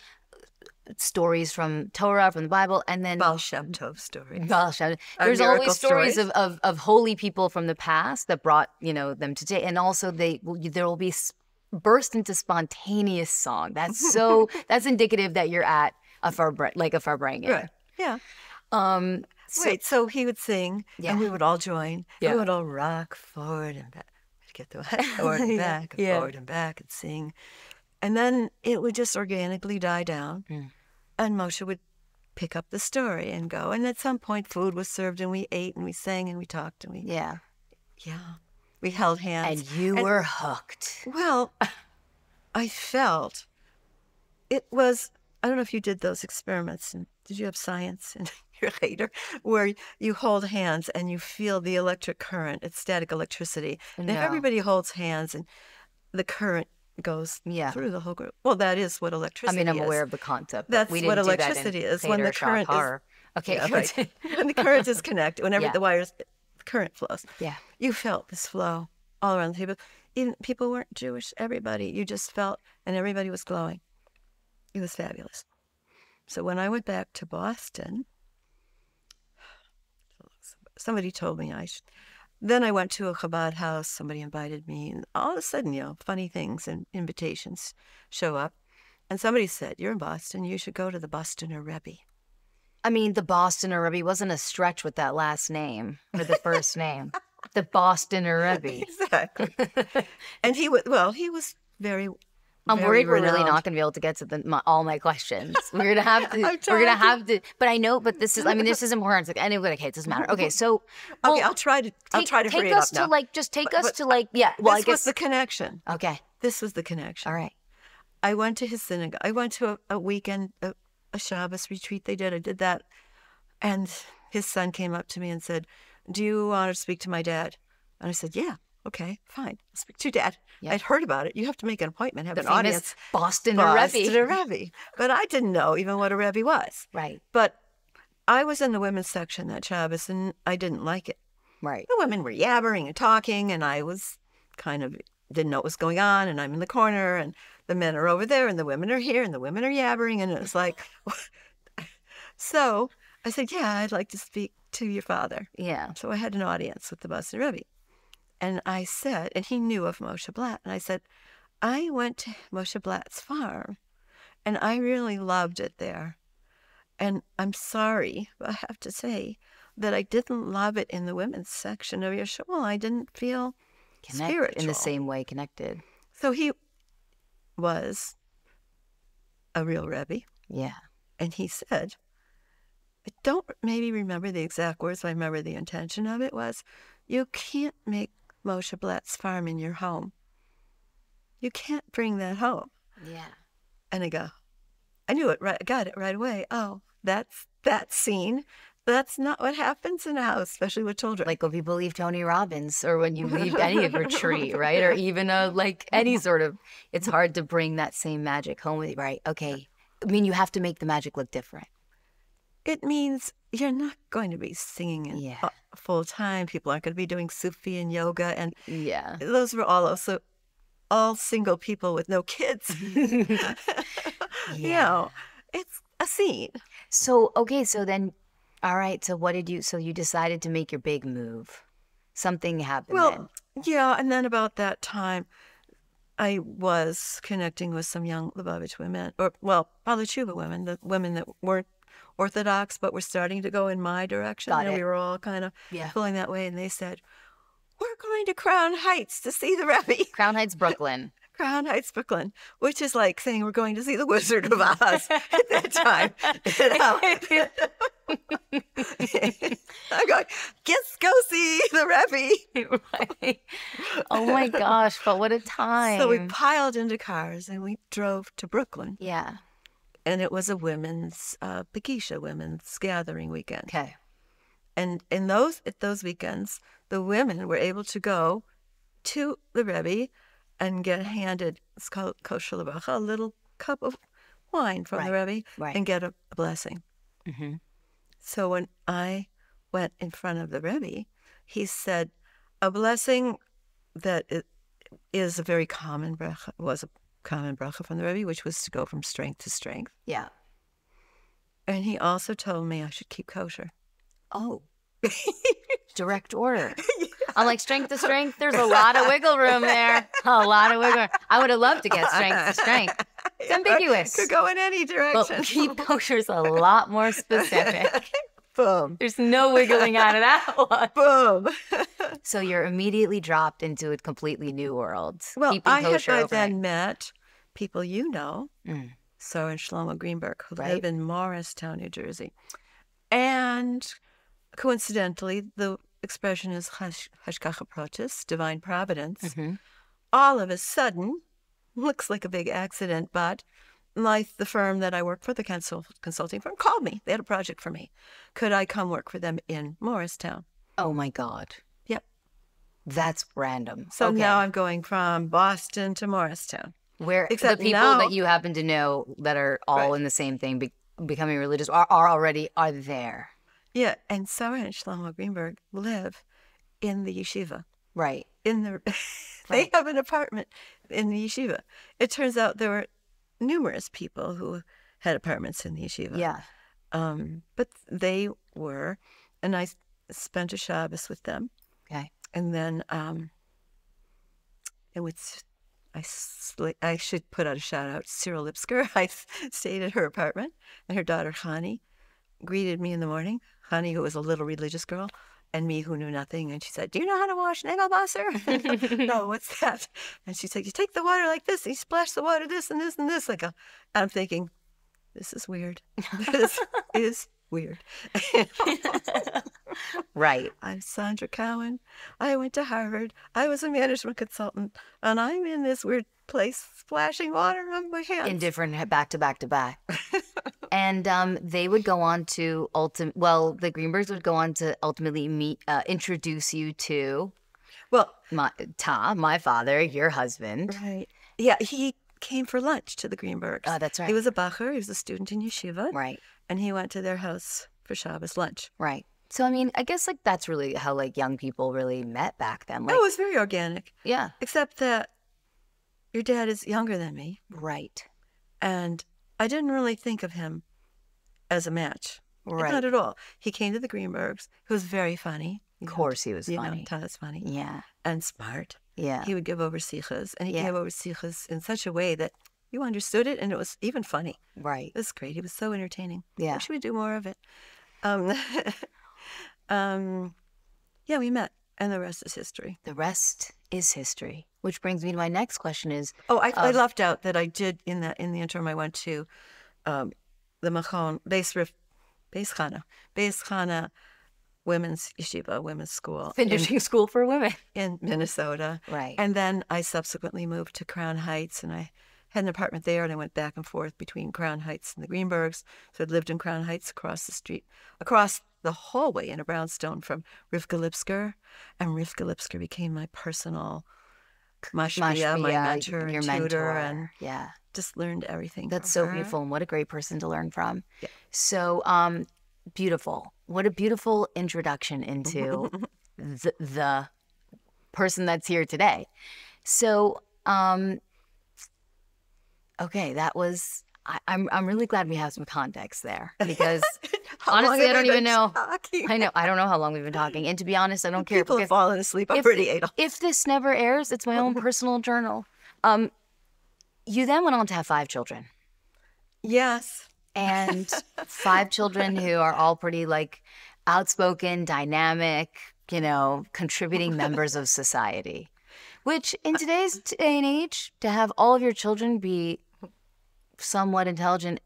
stories from Torah, from the Bible, and then Baal Shem Tov stories. Baal Shem. There's always stories of holy people from the past that brought them today, and also there will be burst into spontaneous song. That's that's indicative that you're at a Farbringing. Right. Yeah. So he would sing, and we would all join. Yeah. We would all rock forward and back. get the forward and back, and forward and back, and sing. And then it would just organically die down, and Moshe would pick up the story and go. And at some point, food was served, and we ate, and we sang, and we talked, and we held hands. And you were hooked. Well, I felt it was, I don't know if you did those experiments, and did you have science in your later, where you hold hands and you feel the electric current, it's static electricity. And if everybody holds hands and the current goes through the whole group. Well, that is what electricity is. I mean, I'm aware of the concept. That's what electricity is. When the current is... Okay, right. When the current is connected, whenever the wires, the current flows. Yeah. You felt this flow all around the table. Even people weren't Jewish, everybody. You just felt, and everybody was glowing. It was fabulous. So when I went back to Boston, somebody told me I should. Then I went to a Chabad house. Somebody invited me, and all of a sudden, funny things and invitations show up. And somebody said, "You're in Boston. You should go to the Bostoner Rebbe." I mean, the Bostoner Rebbe wasn't a stretch with that last name or the first name. The Bostoner Rebbe. Exactly. And he was very. I'm worried we're really not going to be able to get to all my questions. We're gonna have to. But I know. But this is. I mean, this is important. It's like anyway. Okay, it doesn't matter. Okay, so. Okay, I'll try to hurry it up now. Take us to like. Yeah. Well, I guess was the connection. Okay. This was the connection. All right. I went to his synagogue. I went to a weekend, a Shabbos retreat they did. I did that, and his son came up to me and said, "Do you want to speak to my dad?" And I said, "Yeah." Okay, fine. I'll speak to your dad. Yep. I'd heard about it. You have to make an appointment, have an audience. Bostoner Rebbe. But I didn't know even what a Rebbe was. Right. But I was in the women's section that Shabbos, and I didn't like it. Right. The women were yabbering and talking, and I was kind of didn't know what was going on, and I'm in the corner, and the men are over there, and the women are here, and the women are yabbering, and it was like... So I said, "Yeah, I'd like to speak to your father." Yeah. So I had an audience with the Bostoner Rebbe. And I said, and he knew of Moshe Blatt, and I said, "I went to Moshe Blatt's farm, and I really loved it there. And I'm sorry, but I have to say that I didn't love it in the women's section of your show. Well, I didn't feel spiritual. In the same way connected." So he was a real Rebbe. Yeah. And he said, I don't maybe remember the exact words, but I remember the intention of it was, "You can't make Moshe Blatt's farm in your home. You can't bring that home." Yeah. And I knew it right, got it right away. Oh, that's that scene. That's not what happens in a house, especially with children. Like when people leave Tony Robbins, or when you leave any retreat, right? Or even any sort of, it's hard to bring that same magic home with you, right? Okay. I mean, you have to make the magic look different. It means you're not going to be singing full time. People aren't going to be doing Sufi and yoga. And those were also all single people with no kids. It's a scene. So, okay, so then, all right, so what did you, so you decided to make your big move. Something happened then. Yeah, and then about that time, I was connecting with some young Lubavitch women, probably Tshuva women, the women that weren't Orthodox, but were starting to go in my direction. Got it. We were all kind of pulling that way, and they said, "We're going to Crown Heights to see the Rebbe." Crown Heights, Brooklyn. Crown Heights, Brooklyn, which is like saying we're going to see the Wizard of Oz at that time. I'm going, let's go see the Rebbe. Right. Oh my gosh, but what a time. So we piled into cars and we drove to Brooklyn. Yeah. And it was a women's, Bekisha women's gathering weekend. Okay. And at those weekends, the women were able to go to the Rebbe and get handed, it's called kosher levacha, a little cup of wine from the Rebbe and get a blessing. Mm-hmm. So when I went in front of the Rebbe, he said, a blessing that is a very common bracha, was a common bracha from the Rebbe, which was to go from strength to strength. Yeah. And he also told me I should keep kosher. Oh. Direct order. I'm like, strength to strength, there's a lot of wiggle room there. A lot of wiggle room. I would have loved to get strength to strength. It's ambiguous. Could go in any direction. But keep kosher is a lot more specific. Boom. There's no wiggling out of that one. Boom. So you're immediately dropped into a completely new world. Well, keeping I had kosher by overnight. then met people you know, Sarah and Shlomo Greenberg, who live in Morristown, New Jersey. And coincidentally, the expression is hashgacha pratis, divine providence. All of a sudden, looks like a big accident, but the firm that I worked for, the consulting firm, called me. They had a project for me. Could I come work for them in Morristown? Oh my God. Yep. That's random. So now I'm going from Boston to Morristown. Where Except the people now, that you happen to know that are all in the same thing, becoming religious, are already there. Yeah, and Sarah and Shlomo Greenberg live in the yeshiva. Right. They have an apartment in the yeshiva. It turns out there were numerous people who had apartments in the yeshiva. Yeah. But they were, and I spent a Shabbos with them. Okay. And then I should put out a shout out to Cyril Lipsker. I stayed at her apartment, and her daughter Hani greeted me in the morning. Hani, who was a little religious girl, and me, who knew nothing. And she said, "Do you know how to wash Nagelbasser?" No, what's that? And she said, "You take the water like this, and you splash the water this and this and this." And I'm thinking, this is weird. This is weird. Right. I'm Sandra Cowen. I went to Harvard. I was a management consultant, and I'm in this weird place splashing water on my hands. In different back to back to back. And they would go on to the Greenbergs would go on to ultimately introduce you to my father, your husband. Right. Yeah, he came for lunch to the Greenbergs. Oh, that's right. He was a bacher. He was a student in yeshiva. Right. And he went to their house for Shabbos lunch. Right. So, I mean, I guess that's really how young people really met back then. It was very organic. Yeah. Except that your dad is younger than me. Right. And I didn't really think of him as a match. Right. Not at all. He came to the Greenbergs. He was very funny. Of course he was funny. Tana's funny. Yeah. And smart. Yeah. He would give over sichas. And he gave over sichas in such a way that you understood it, and it was even funny. Right. It was great. He was so entertaining. Yeah. I wish we'd do more of it. We met, and the rest is history. The rest is history. Which brings me to my next question is... I left out that I did, in the interim, I went to the Machon, Beis Chana Women's Yeshiva, Women's School. Finishing school for women. In Minnesota. Right. And then I subsequently moved to Crown Heights, and I had an apartment there, and I went back and forth between Crown Heights and the Greenbergs. So I'd lived in Crown Heights across the street, across the hallway in a brownstone from Rivka Lipsker. And Rivka Lipsker became my personal mashpia, my mentor and tutor. And just learned everything. That's from so her. beautiful, and what a great person to learn from. Yeah. So beautiful. What a beautiful introduction into the person that's here today. So, okay, that was. I'm really glad we have some context there, because honestly, I don't even know. I don't know how long we've been talking, and to be honest, I don't care. People have fallen asleep already, Adel. If this never airs, it's my own personal journal. You then went on to have 5 children. Yes. And 5 children who are all pretty outspoken, dynamic, contributing members of society. Which in today's day and age, to have all of your children be somewhat intelligent,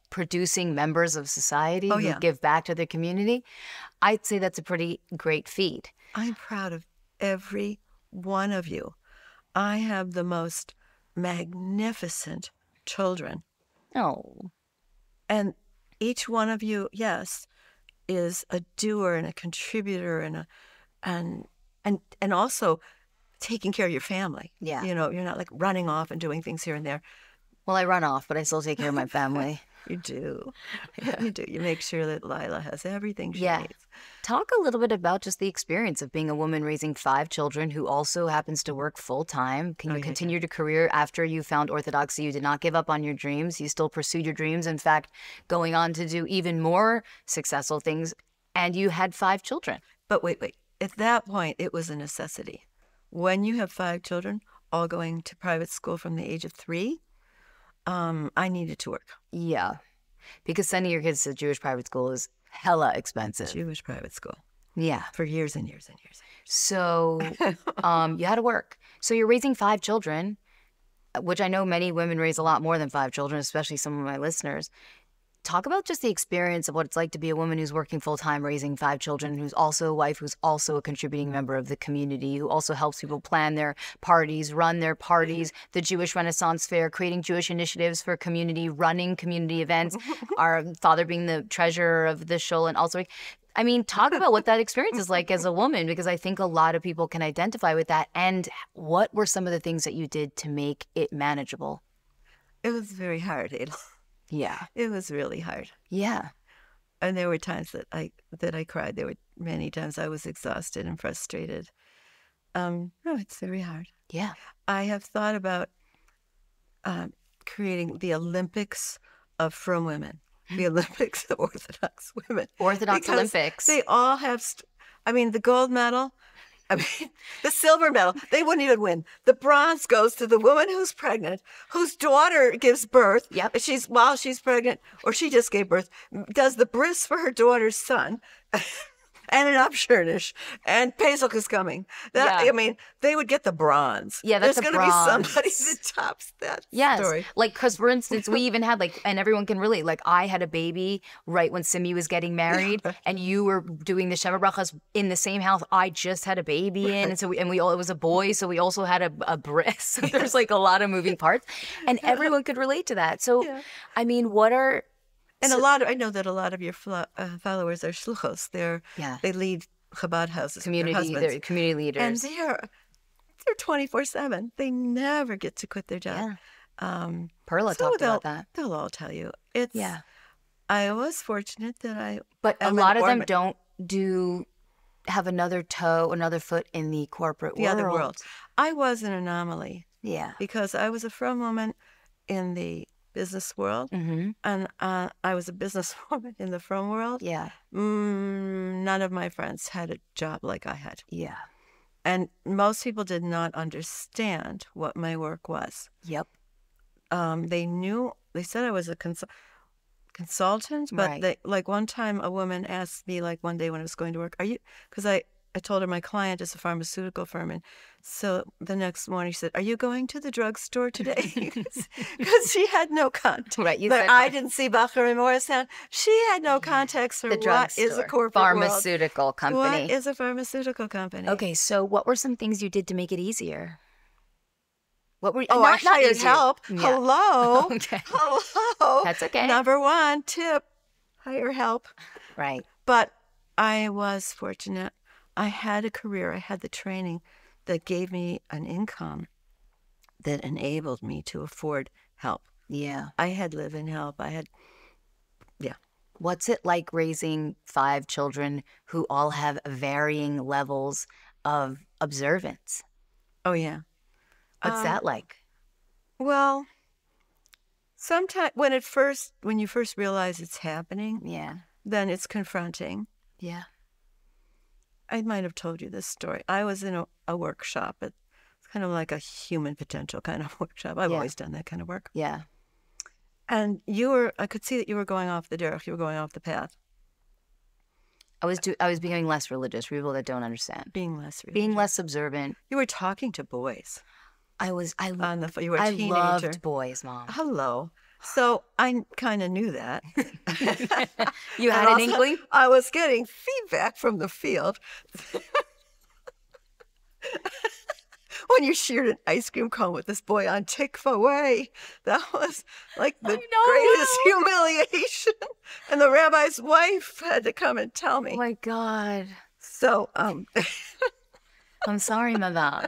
producing members of society who give back to their community, I'd say that's a pretty great feat. I'm proud of every one of you. I have the most magnificent children. Oh. And each one of you, yes, is a doer and a contributor and also taking care of your family. Yeah. You're not running off and doing things here and there. Well, I run off, but I still take care of my family. You do. You do. You make sure that Lila has everything she needs. Talk a little bit about just the experience of being a woman raising 5 children who also happens to work full-time. Can you continue your career after you found Orthodoxy? You did not give up on your dreams. You still pursued your dreams, in fact, going on to do even more successful things, and you had 5 children. But wait. At that point, it was a necessity. When you have 5 children, all going to private school from the age of 3, I needed to work. Yeah. Because sending your kids to Jewish private school is hella expensive. Jewish private school. Yeah. For years and years and years. So you had to work. So you're raising 5 children, which I know many women raise a lot more than 5 children, especially some of my listeners. Talk about just the experience of what it's like to be a woman who's working full-time, raising 5 children, who's also a wife, who's also a contributing member of the community, who also helps people plan their parties, run their parties, the Jewish Renaissance Fair, creating Jewish initiatives for community, running community events, our father being the treasurer of the shul, and also, I mean, talk about what that experience is like as a woman, because I think a lot of people can identify with that. And what were some of the things that you did to make it manageable? It was very hard, Adel. Yeah. It was really hard. Yeah. And there were times that I cried. There were many times I was exhausted and frustrated. No, it's very hard. Yeah. I have thought about creating the Olympics of frum women, the Olympics of Orthodox women. Orthodox Olympics. They all have, the gold medal, the silver medal, they wouldn't even win. The bronze goes to the woman who's pregnant, whose daughter gives birth. Yep. While she's pregnant, or she just gave birth, does the bris for her daughter's son. And an upshurnish, and Pesach is coming. They would get the bronze. Yeah, that's There's going to be somebody that tops that story. Like, because for instance, we even had and everyone can relate. Like, I had a baby right when Simi was getting married, and you were doing the Shema Brachas in the same house I just had a baby in, and so it was a boy, so we also had a bris. So there's like a lot of moving parts, and everyone could relate to that. So, I mean, what are And I know that a lot of your followers are shluchos. They lead Chabad houses. They're community leaders, and they're 24/7. They never get to quit their job. Yeah. Perla talked about that. They'll all tell you. I was fortunate that but a lot of them don't have another foot in the corporate world. The other world. I was an anomaly. Yeah. Because I was a frum woman in the business world, and I was a businesswoman in the frum world. Yeah. None of my friends had a job like I had. Yeah. And most people did not understand what my work was. Yep. They said I was a consultant, but right. One time a woman asked me, one day when I was going to work, because I told her my client is a pharmaceutical firm, and so the next morning she said, "Are you going to the drugstore today?" Because she had no context. Right, I didn't see Bacher in Morgenstern. She had no context for what is a corporate pharmaceutical world. company. What is a pharmaceutical company? Okay, so what were some things you did to make it easier? What were I hired help. Yeah. Hello. Okay. Hello. That's okay. Number 1 tip: hire help. Right. But I was fortunate. I had a career, I had the training that gave me an income that enabled me to afford help. Yeah. I had live-in help. What's it like raising 5 children who all have varying levels of observance? Oh, yeah. What's that like? Well, sometimes when you first realize it's happening, then it's confronting. Yeah. I might have told you this story. I was in a workshop. It's kind of like a human potential kind of workshop. I've always done that kind of work. Yeah. And I could see that you were going off the derech. You were going off the path. I was becoming less religious for people that don't understand. Being less religious. Being less observant. You were talking to boys. You were a I teenager. Loved boys, Mom. Hello. So I kind of knew that. You had an inkling? I was getting feedback from the field. When you shared an ice cream cone with this boy on Tikva Way, that was like the greatest humiliation. And the rabbi's wife had to come and tell me. Oh my God. So, I'm sorry, Madame.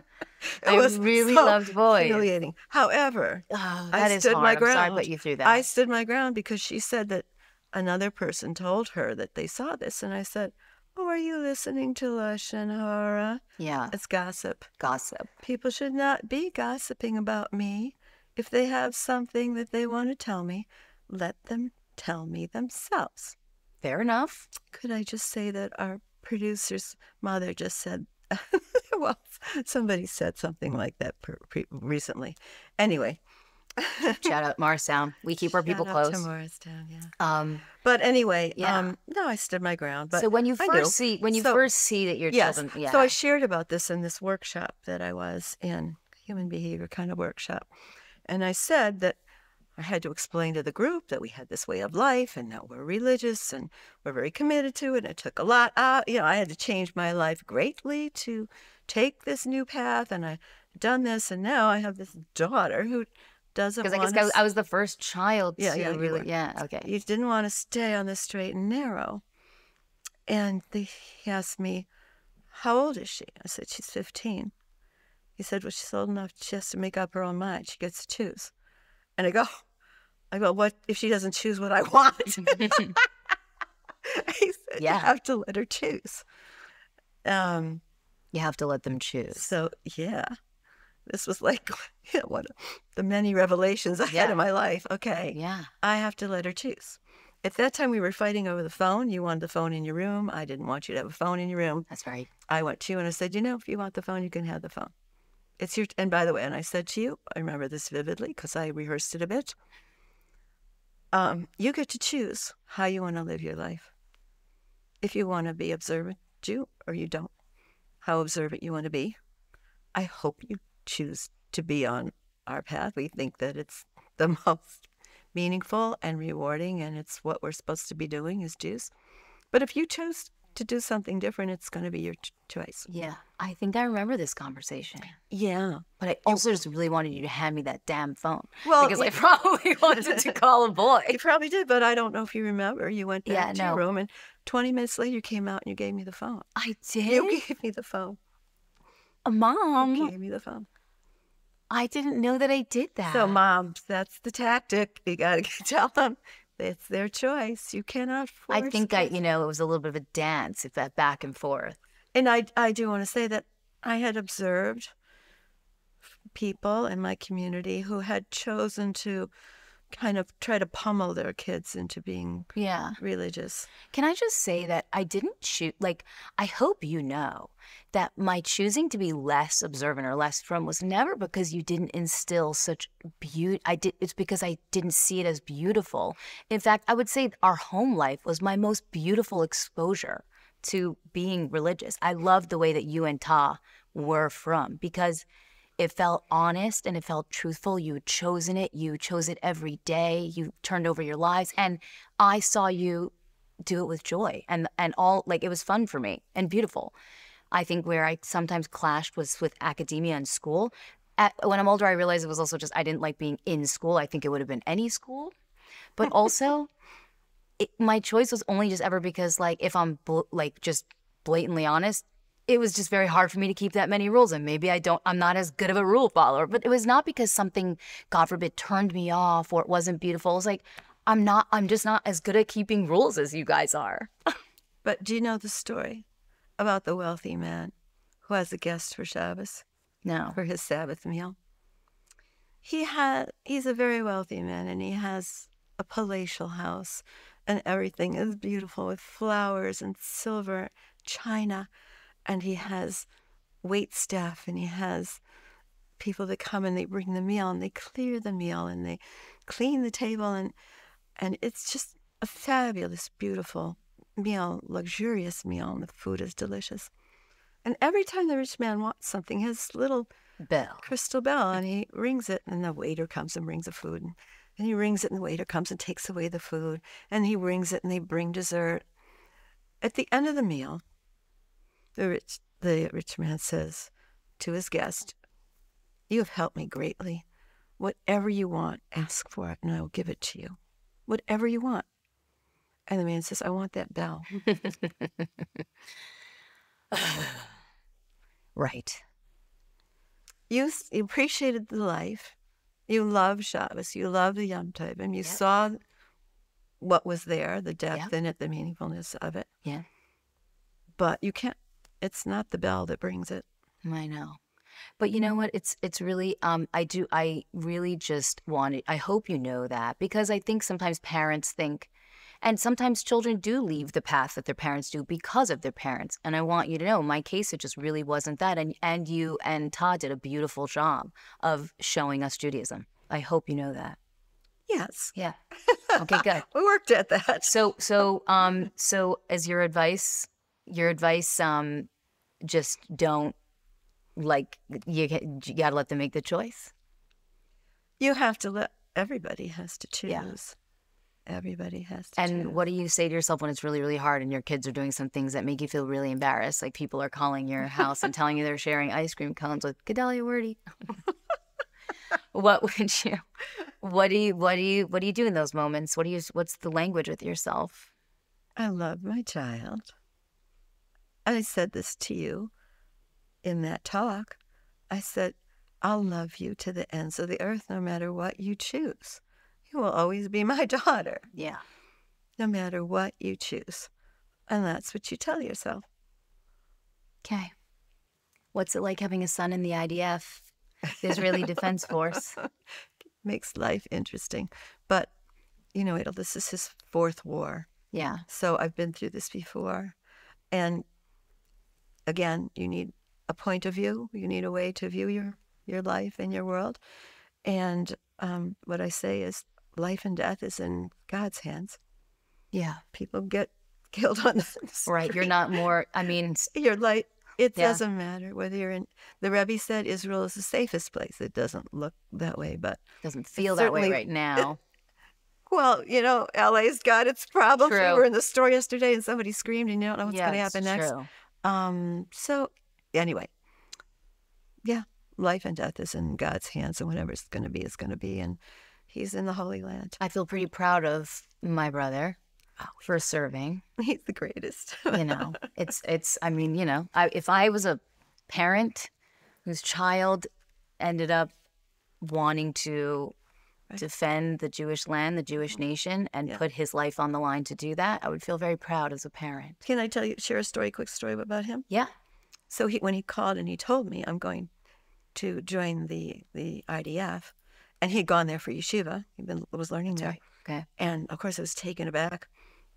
I really loved boys. Humiliating. However, I stood my ground. I'm sorry I put you through that. I stood my ground because she said that another person told her that they saw this, and I said, "Oh, are you listening to Lashon Hara?" Yeah, it's gossip. Gossip. People should not be gossiping about me. If they have something that they want to tell me, let them tell me themselves. Fair enough. Could I just say that our producer's mother just said, well, somebody said something like that recently. Anyway, Shout out Morgenstern. We keep our people Shout out to close. Morgenstern, yeah. Um, But anyway, yeah. no, I stood my ground. But So when you I knew. first see that your Yes. children, yeah. So I shared about this in this workshop that I was in, human behavior kind of workshop. And I said that I had to explain to the group that we had this way of life and that we're religious and we're very committed to it. And it took a lot out. I had to change my life greatly to take this new path. And I've done this. And now I have this daughter who doesn't want Because I guess I was the first child to you really, were. yeah, okay. You didn't want to stay on the straight and narrow. And he asked me, how old is she? I said, she's 15. He said, well, she's old enough, she has to make up her own mind. She gets to choose. And I go, what if she doesn't choose what I want? He said, Yeah. you have to let her choose. You have to let them choose. So, yeah, this was like one of the many revelations I had in my life. Okay, Yeah. I have to let her choose. At that time, we were fighting over the phone. You wanted the phone in your room. I didn't want you to have a phone in your room. That's right. I went to you and I said, if you want the phone, you can have the phone. It's your, and by the way, and I said to you, I remember this vividly because I rehearsed it a bit. You get to choose how you want to live your life. If you want to be observant Jew or you don't, how observant you want to be. I hope you choose to be on our path. We think that it's the most meaningful and rewarding, and it's what we're supposed to be doing as Jews. But if you choose to do something different, it's going to be your choice. Yeah. I think I remember this conversation. Yeah. But I also just really wanted you to hand me that damn phone. Well, because I probably wanted to call a boy. You probably did, but I don't know if you remember. You went back to your no. room, and 20 minutes later, you came out and you gave me the phone. I did? You gave me the phone. Mom. You gave me the phone. I didn't know that I did that. So, moms, that's the tactic. You got to tell them it's their choice. You cannot force I think kids. it was a little bit of a dance, if that back and forth. And I do want to say that I had observed people in my community who had chosen to kind of try to pummel their kids into being religious. Can I just say that I didn't choose, I hope you know that my choosing to be less observant or less frum was never because you didn't instill such beauty. It's because I didn't see it as beautiful. In fact, I would say our home life was my most beautiful exposure to being religious. I loved the way that you and Ta were frum because it felt honest and it felt truthful. You had chosen it. You chose it every day. You turned over your lives. And I saw you do it with joy and all, it was fun for me and beautiful. I think where I sometimes clashed was with academia and school. When I'm older, I realized it was also just I didn't like being in school. I think it would have been any school. But also, my choice was only just ever because, if I'm just blatantly honest, it was just very hard for me to keep that many rules. And maybe I'm not as good of a rule follower, but it was not because something, God forbid, turned me off or it wasn't beautiful. It was like, I'm just not as good at keeping rules as you guys are. But do you know the story about the wealthy man who has a guest for Shabbos? No. For his Sabbath meal. He's a very wealthy man and he has a palatial house and everything is beautiful with flowers and silver, china. And he has wait staff and he has people that come and they bring the meal and they clear the meal and they clean the table and it's just a fabulous, beautiful meal, luxurious meal, and the food is delicious. And every time the rich man wants something, his little crystal bell, and he rings it and the waiter comes and brings the food. And he rings it and the waiter comes and takes away the food. And he rings it and they bring dessert. At the end of the meal, the rich man says to his guest, "You have helped me greatly. Whatever you want, ask for it, and I will give it to you. Whatever you want." And the man says, "I want that bell." Right. You appreciated the life. You loved Shabbos. You loved the Yom Tovim. You saw what was there, the depth in it, the meaningfulness of it. Yeah. But you can't. It's not the bell that brings it. I know. But you know what? It's really, I really just wanted, I hope you know that, because I think sometimes parents think, and sometimes children do leave the path that their parents do because of their parents. And I want you to know, in my case, it just really wasn't that. And you and Todd did a beautiful job of showing us Judaism. I hope you know that. Yes. Yeah. Okay, good. We worked at that. So as your advice, just don't, like, you got to let them make the choice. You have to let, everybody has to Yeah. choose. Everybody has to And choose. what do you say to yourself when it's really, really hard and your kids are doing some things that make you feel really embarrassed? Like people are calling your house and telling you they're sharing ice cream cones with Gedalia Wordy. What would you, what do you do in those moments? What's the language with yourself? I love my child. I said this to you in that talk. I said, I'll love you to the ends of the earth no matter what you choose. You will always be my daughter. Yeah. No matter what you choose. And that's what you tell yourself. Okay. What's it like having a son in the IDF, the Israeli Defense Force? Makes life interesting. But, you know, this is his 4th war. Yeah. So I've been through this before. And again, you need a point of view. You need a way to view your life and your world. And what I say is life and death is in God's hands. Yeah. People get killed on the street. Right. You're not more, I mean, You're like, it Yeah. doesn't matter whether you're in, the Rebbe said Israel is the safest place. It doesn't look that way, but doesn't feel that way certainly- right now. well, you know, LA's got its problems. True. We were in the store yesterday and somebody screamed and you don't know what's Yeah, going to it's happen next. true. So anyway, yeah, life and death is in God's hands, and whatever it's going to be is going to be, and he's in the Holy Land. I feel pretty proud of my brother for serving. He's the greatest. You know, I mean, you know, if I was a parent whose child ended up wanting to defend the Jewish land, the Jewish nation, and put his life on the line to do that, I would feel very proud as a parent. Can I share a quick story about him? Yeah. So when he called and he told me I'm going to join the IDF, and he'd gone there for yeshiva, was learning there. Right. Okay. And of course I was taken aback.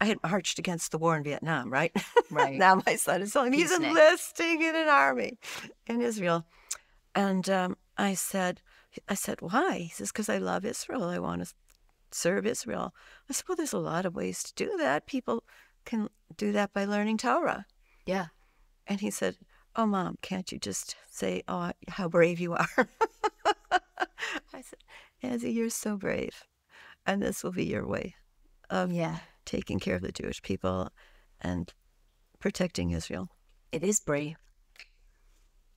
I had marched against the war in Vietnam, right? Right. Now my son is telling me he's enlisting in an army in Israel. And I said, why? He says, because I love Israel. I want to serve Israel. I said, well, there's a lot of ways to do that. People can do that by learning Torah. Yeah. And he said, oh, Mom, can't you just say, oh, how brave you are? I said, Ezzy, you're so brave. And this will be your way of taking care of the Jewish people and protecting Israel. It is brave.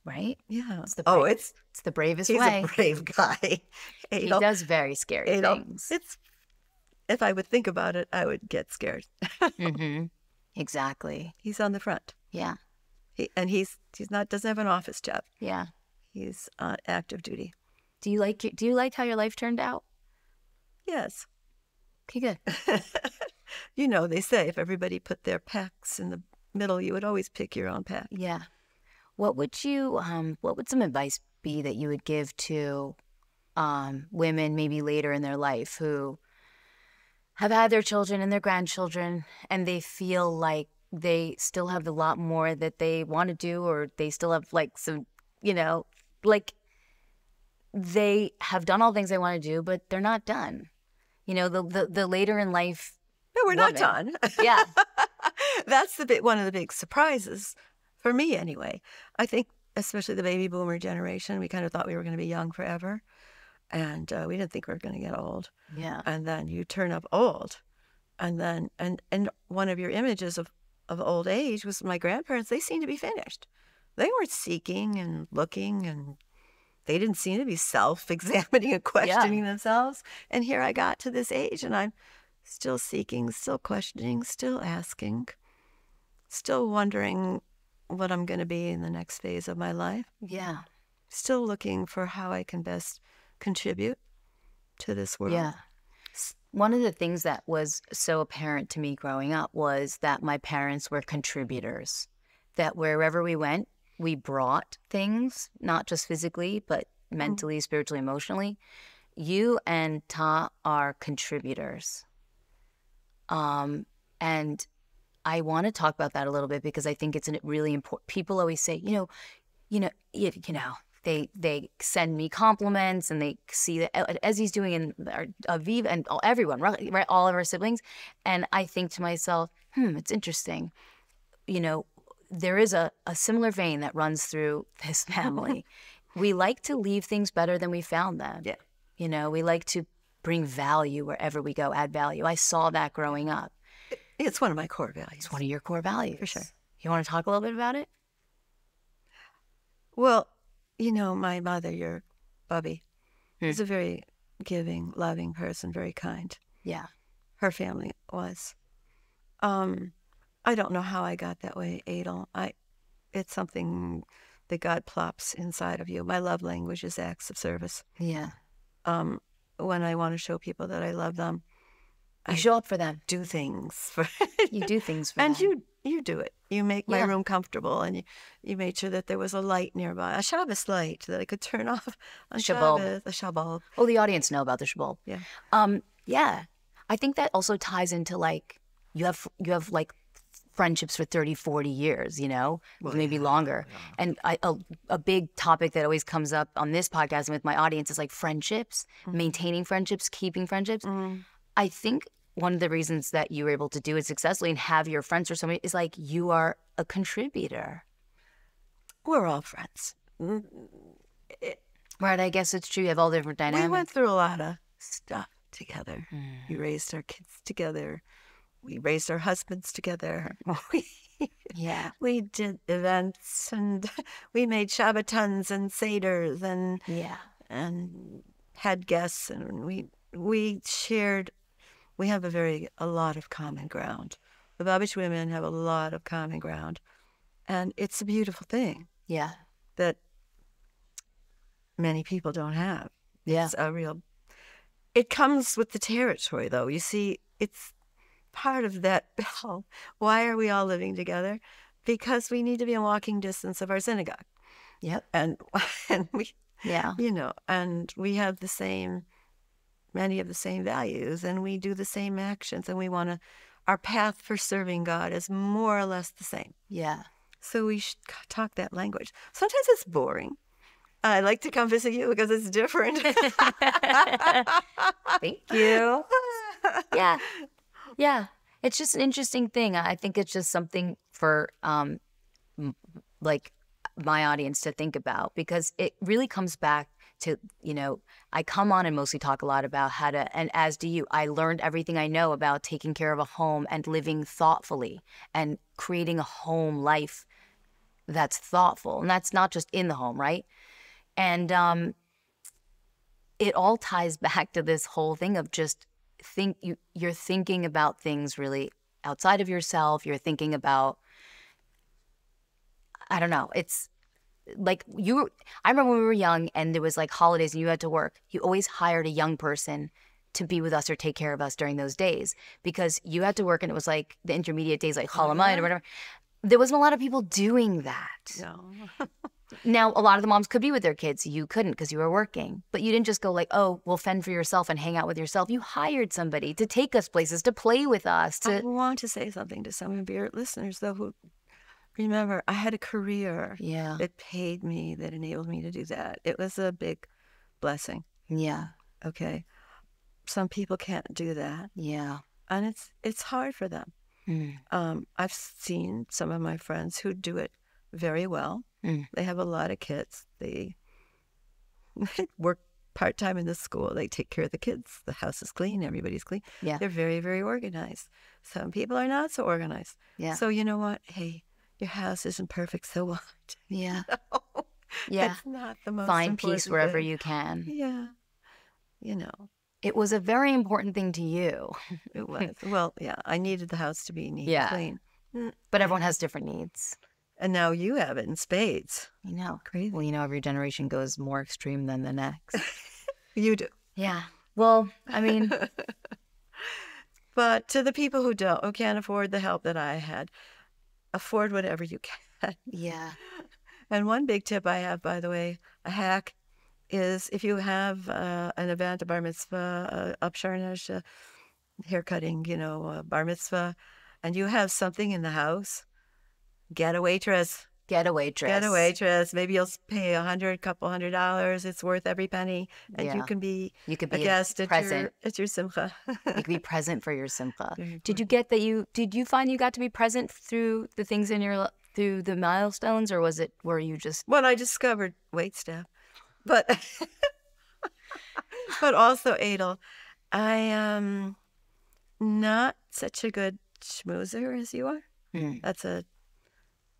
Right? Yeah. It's the it's the bravest he's way. a brave guy. He does very scary things. If I would think about it, I would get scared. Mm-hmm. Exactly. He's on the front. Yeah. Doesn't have an office job. Yeah. He's on active duty. Do you like how your life turned out? Yes. Okay, good. You know, they say if everybody put their packs in the middle, you would always pick your own pack. Yeah. What would some advice be that you would give to women maybe later in their life who have had their children and their grandchildren and they feel like they still have a lot more that they want to do, or they still have like some, you know, like they have done all the things they want to do, but they're not done. You know, the later in life. No, we're not done. Yeah. That's one of the big surprises for me anyway. I think especially the baby boomer generation, we kind of thought we were going to be young forever. And we didn't think we were going to get old. Yeah. And then you turn up old. And then, and one of your images of old age was my grandparents. They seemed to be finished. They weren't seeking and looking, and they didn't seem to be self-examining and questioning themselves. And here I got to this age, and I'm still seeking, still questioning, still asking, still wondering what I'm going to be in the next phase of my life. Yeah. Still looking for how I can best contribute to this world. Yeah. One of the things that was so apparent to me growing up was that my parents were contributors, that wherever we went, we brought things, not just physically, but mentally, spiritually, emotionally. You and Ta are contributors. And I want to talk about that a little bit because I think it's really important. People always say, They send me compliments, and they see that Ezzy's doing, and Aviv and everyone, right, all of our siblings. And I think to myself, it's interesting. You know, there is a similar vein that runs through this family. We like to leave things better than we found them. Yeah. You know, we like to bring value wherever we go, add value. I saw that growing up. It's one of my core values. It's one of your core values. For sure. You want to talk a little bit about it? Well, you know, my mother, your Bubby, is a very giving, loving person, very kind. Yeah. Her family was. I don't know how I got that way, Adel. It's something that God plops inside of you. My love language is acts of service. Yeah. When I want to show people that I love them, You show up for them. do things for You do things for and them. you do it. You make my room comfortable, and you made sure that there was a light nearby, a Shabbos light that I could turn off on Shabbat. Shabbos, a Shabbat. Oh, the audience know about the Shabbat. Yeah. Yeah. I think that also ties into like you have like friendships for 30, 40 years, you know, maybe longer. And a big topic that always comes up on this podcast and with my audience is like friendships, maintaining friendships, keeping friendships. I think one of the reasons that you were able to do it successfully and have your friends for so many is like you are a contributor. We're all friends. Right, I guess it's true. You have all different dynamics. We went through a lot of stuff together. We raised our kids together. We raised our husbands together. Yeah. We did events, and we made Shabbatons and Seders, and had guests, and we shared. We have a lot of common ground. The Babish women have a lot of common ground, and it's a beautiful thing. Yeah. That many people don't have. Yeah. It's a real. It comes with the territory, though. You see, it's part of that bell. Why are we all living together? Because we need to be in walking distance of our synagogue. Yep. And we, Yeah. you know, and we have many of the same values, and we do the same actions, and our path for serving God is more or less the same. Yeah. So we should talk that language. Sometimes it's boring. I like to come visit you because it's different. Thank you. Yeah. Yeah. It's just an interesting thing. I think it's just something for like my audience to think about, because it really comes back to, you know, I come on and mostly talk a lot about how to, and as do you, I learned everything I know about taking care of a home and living thoughtfully and creating a home life that's thoughtful. And that's not just in the home, right? And it all ties back to this whole thing of just you're thinking about things really outside of yourself. You're thinking about, I don't know, it's like I remember when we were young and there was like holidays and you had to work. You always hired a young person to be with us or take care of us during those days because you had to work, and it was like the intermediate days like Chol Hamoed or whatever. There wasn't a lot of people doing that. No. Now, a lot of the moms could be with their kids. You couldn't because you were working. But you didn't just go like, oh, well, fend for yourself and hang out with yourself. You hired somebody to take us places, to play with us. I want to say something to some of your listeners, though, who remember I had a career that paid me, that enabled me to do that. It was a big blessing. Yeah. Okay. Some people can't do that. Yeah. And it's hard for them. I've seen some of my friends who do it very well. They have a lot of kids. They work part-time in the school. They take care of the kids. The house is clean. Everybody's clean. Yeah. They're very, very organized. Some people are not so organized. Yeah. So you know what? Hey, your house isn't perfect, so what? Yeah. No, Yeah. It's not the most Find important peace wherever thing. you can. Yeah. You know. It was a very important thing to you. It was. Well, yeah, I needed the house to be neat and clean. But everyone has different needs. And now you have it in spades. You know. Crazy. Well, you know, every generation goes more extreme than the next. You do. Yeah. Well, I mean. But to the people who can't afford the help that I had, afford whatever you can. Yeah. And one big tip I have, by the way, a hack, is if you have an event, a bar mitzvah, a upsharnish, a haircutting, a bar mitzvah, and you have something in the house, get a waitress. Get a waitress. Get a waitress. Maybe you'll pay couple $100. It's worth every penny, and you can be a guest present. at your simcha. You can be present for your simcha. Very Did you get that? Did you find you got to be present through the things through the milestones, or were you just? Well, I discovered waitstaff, but but also Adel. I am not such a good schmoozer as you are.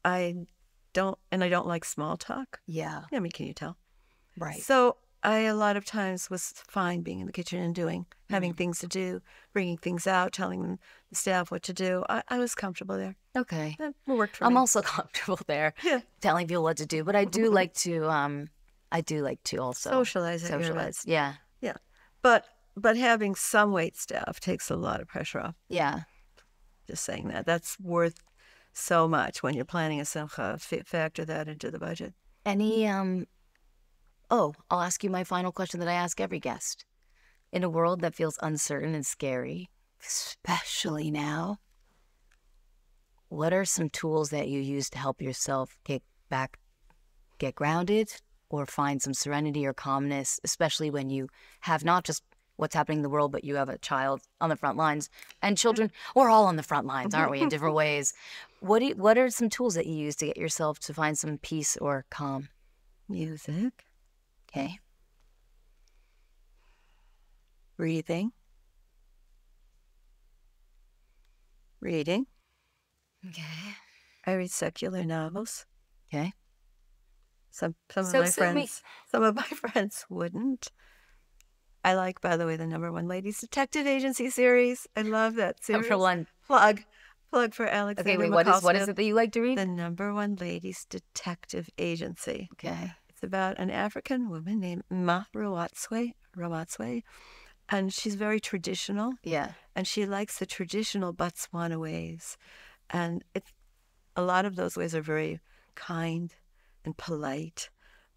I don't like small talk. Yeah. I mean, can you tell? Right. So I a lot of times was fine being in the kitchen and having things to do, bringing things out, telling the staff what to do. I was comfortable there. Okay. That worked for me. I'm also comfortable there. Yeah. Telling people what to do, but I do like to also socialize. Yeah. Yeah. But having some wait staff takes a lot of pressure off. Yeah. Just saying that. That's worth so much when you're planning a simcha. Factor that into the budget. I'll ask you my final question that I ask every guest. In a world that feels uncertain and scary, especially now, what are some tools that you use to help yourself get grounded, or find some serenity or calmness, especially when you have not just what's happening in the world, but you have a child on the front lines and children? We're all on the front lines, aren't we, in different ways? What are some tools that you use to get yourself to find some peace or calm? Music. Okay. Breathing. Reading. Okay. I read secular novels. Okay. Some of my friends wouldn't. I like, by the way, the #1 Ladies Detective Agency series. I love that series. #1. Plug for Alexander. Okay, wait, what is it that you like to read? The #1 Ladies Detective Agency. Okay. It's about an African woman named Ma Rawatswe, and she's very traditional. Yeah. And she likes the traditional Botswana ways. And a lot of those ways are very kind and polite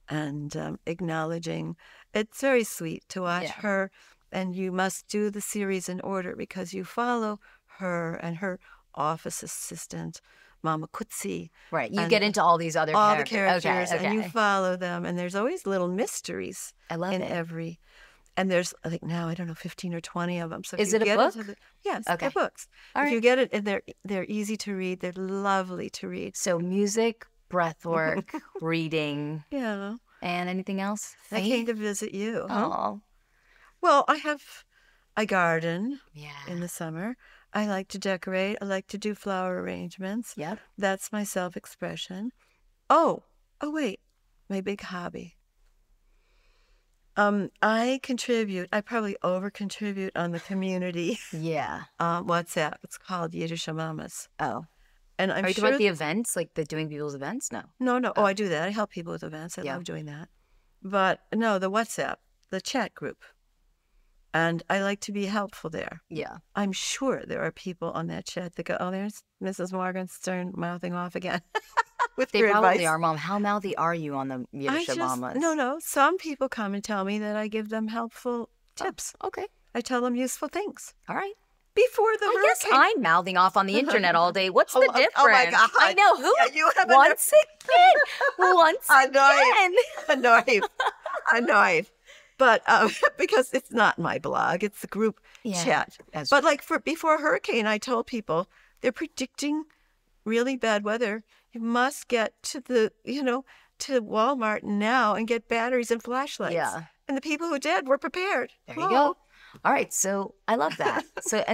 and acknowledging. It's very sweet to watch her, and you must do the series in order because you follow her and her office assistant, Mama Kutsi. Right, you get into all these other the characters, okay. and you follow them, and there's always little mysteries. I love it. Every. And there's, I think now, I don't know, 15 or 20 of them. So is it a book? Yes, okay. They're books. All right. You get it, and they're easy to read. They're lovely to read. So music, breath work, reading. Yeah. And anything else? I came to visit you. Oh. Well, I garden in the summer. I like to decorate. I like to do flower arrangements. Yep. That's my self-expression. Oh, wait. My big hobby. I probably over-contribute on the community. Yeah. WhatsApp. It's called Yiddish Mamas. Oh. And I'm Are you sure talking about the events, like doing people's events? No. No. Oh, I do that. I help people with events. I love doing that. But no, the WhatsApp, the chat group. And I like to be helpful there. Yeah. I'm sure there are people on that chat that go, oh, there's Mrs. Morgenstern mouthing off again. With they your probably advice. are, Mom. How mouthy are you on the Yiddish Mamas? No. Some people come and tell me that I give them helpful tips. Oh, okay. I tell them useful things. All right. Before the hurricane. Yes, I'm mouthing off on the internet all day. What's the difference? Oh my God. I know. Who? Yeah, you have once again. Annoyed. But because it's not my blog, it's the group chat. But like before hurricane, I told people they're predicting really bad weather. You must get to to Walmart now and get batteries and flashlights. Yeah. And the people who did were prepared. There you go. All right, so I love that.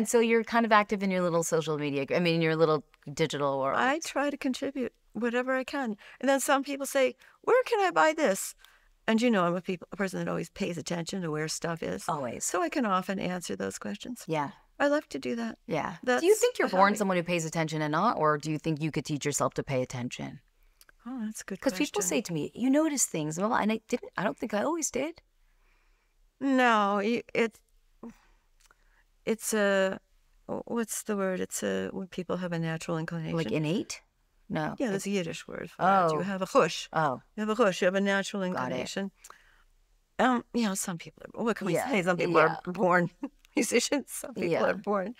So you're kind of active in your little social media. I mean, your little digital world. I try to contribute whatever I can. And then some people say, "Where can I buy this?" And I'm a person that always pays attention to where stuff is. Always. So I can often answer those questions. Yeah. I love to do that. Yeah. Do you think you're born someone who pays attention and not, or do you think you could teach yourself to pay attention? Oh, that's a good question. Because people say to me, "You notice things," and I didn't. I don't think I always did. No, it's a, what's the word? It's when people have a natural inclination. Like innate? No. Yeah, there's a Yiddish word for it. You have a chush. Oh. You have a chush. You have a natural inclination. Some people what can we say? Some people are born musicians. Some people are Yeah. born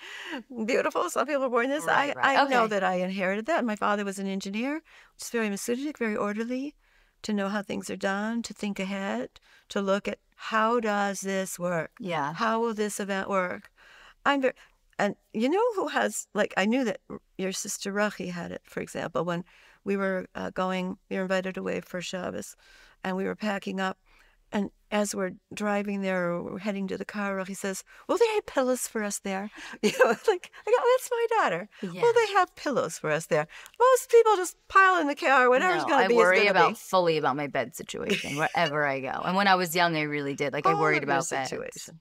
beautiful. Some people are born this. Right, right. I know Okay. that I inherited that. My father was an engineer, just very methodic, very orderly, to know how things are done, to think ahead, to look at how does this work? Yeah. How will this event work? I'm very, and you know who has, like, I knew that your sister Rachi had it, for example, when we were we were invited away for Shabbos, and we were packing up. And as we're driving there or we're heading to the car, Rachi says, "Will they have pillows for us there?" Like, I go, "That's my daughter. Yeah. Will they have pillows for us there?" Most people just pile in the car. Whatever's No, going I to be is worry going to about be. fully about my bed situation wherever I go. And when I was young, I really did. Like I All worried of your about beds. situation.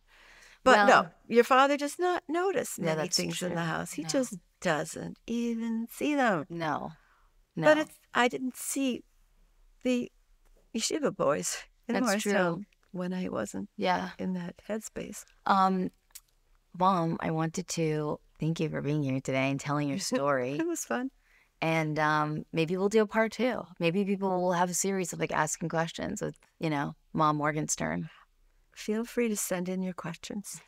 But no, Well, your father does not notice yeah, many that's things in the true. house. He No, just doesn't even see them. no, But no. I didn't see the yeshiva boys in That's true. Morgenstern when I wasn't Yeah. in that headspace. Mom, I wanted to thank you for being here today and telling your story. It was fun. And maybe we'll do a part two. Maybe people will have a series of like asking questions with, Mom Morgenstern. Feel free to send in your questions.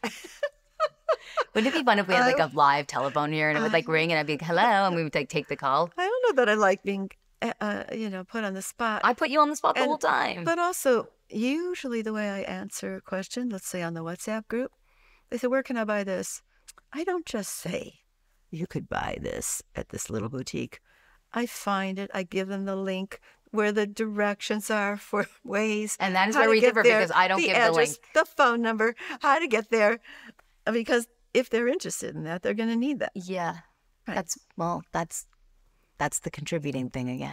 Wouldn't it be fun if we had like I, a live telephone here and it would like ring and I'd be like, hello, and we would like take the call? I don't know that I like being, put on the spot. I put you on the spot the whole time. But also, usually the way I answer a question, let's say on the WhatsApp group, they say, "Where can I buy this?" I don't just say, "You could buy this at this little boutique." I find it. I give them the link where the directions are for ways. And that is how where to we get differ there, because I don't the give the address, link. the phone number, how to get there. Because if they're interested in that, they're going to need that. Yeah. Right. That's the contributing thing again.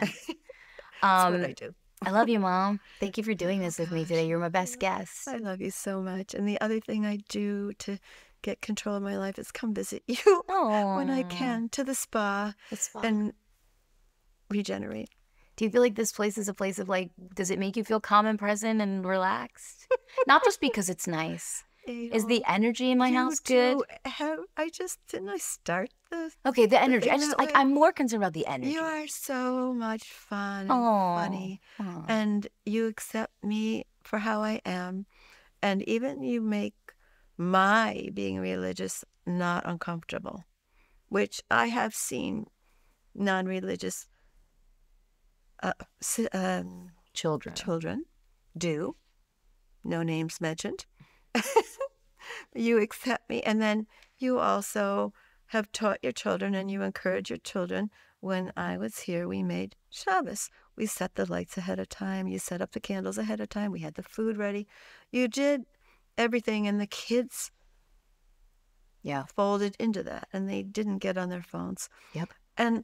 That's what I do. I love you, Mom. Thank you for doing this with me gosh. today. You're my best guest. I love you so much. And the other thing I do to get control of my life is come visit you when I can to the spa It's fun. and regenerate. Do you feel like this place is a place of like, does it make you feel calm and present and relaxed? Not just because it's nice. Is the energy in my house good? Didn't I start the Okay, the energy. thing that way? I'm more concerned about the energy. You are so much fun and funny. Aw. And you accept me for how I am. And even you make my being religious not uncomfortable, which I have seen non-religious children do. No names mentioned. You accept me. And then you also have taught your children and you encourage your children. When I was here, we made Shabbos. We set the lights ahead of time. You set up the candles ahead of time. We had the food ready. You did everything, and the kids folded into that, and they didn't get on their phones. Yep. And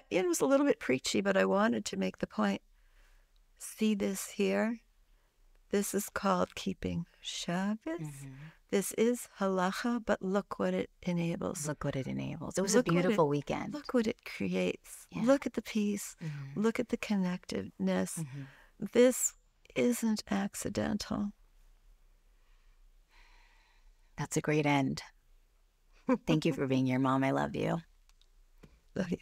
it was a little bit preachy, but I wanted to make the point. See this here? This is called keeping Shabbos. Mm-hmm. This is halacha, but look what it enables. Look what it enables. It was a beautiful weekend. Look what it creates. Yeah. Look at the peace. Mm-hmm. Look at the connectiveness. Mm-hmm. This isn't accidental. That's a great end. Thank you for being here, Mom. I love you. Love you.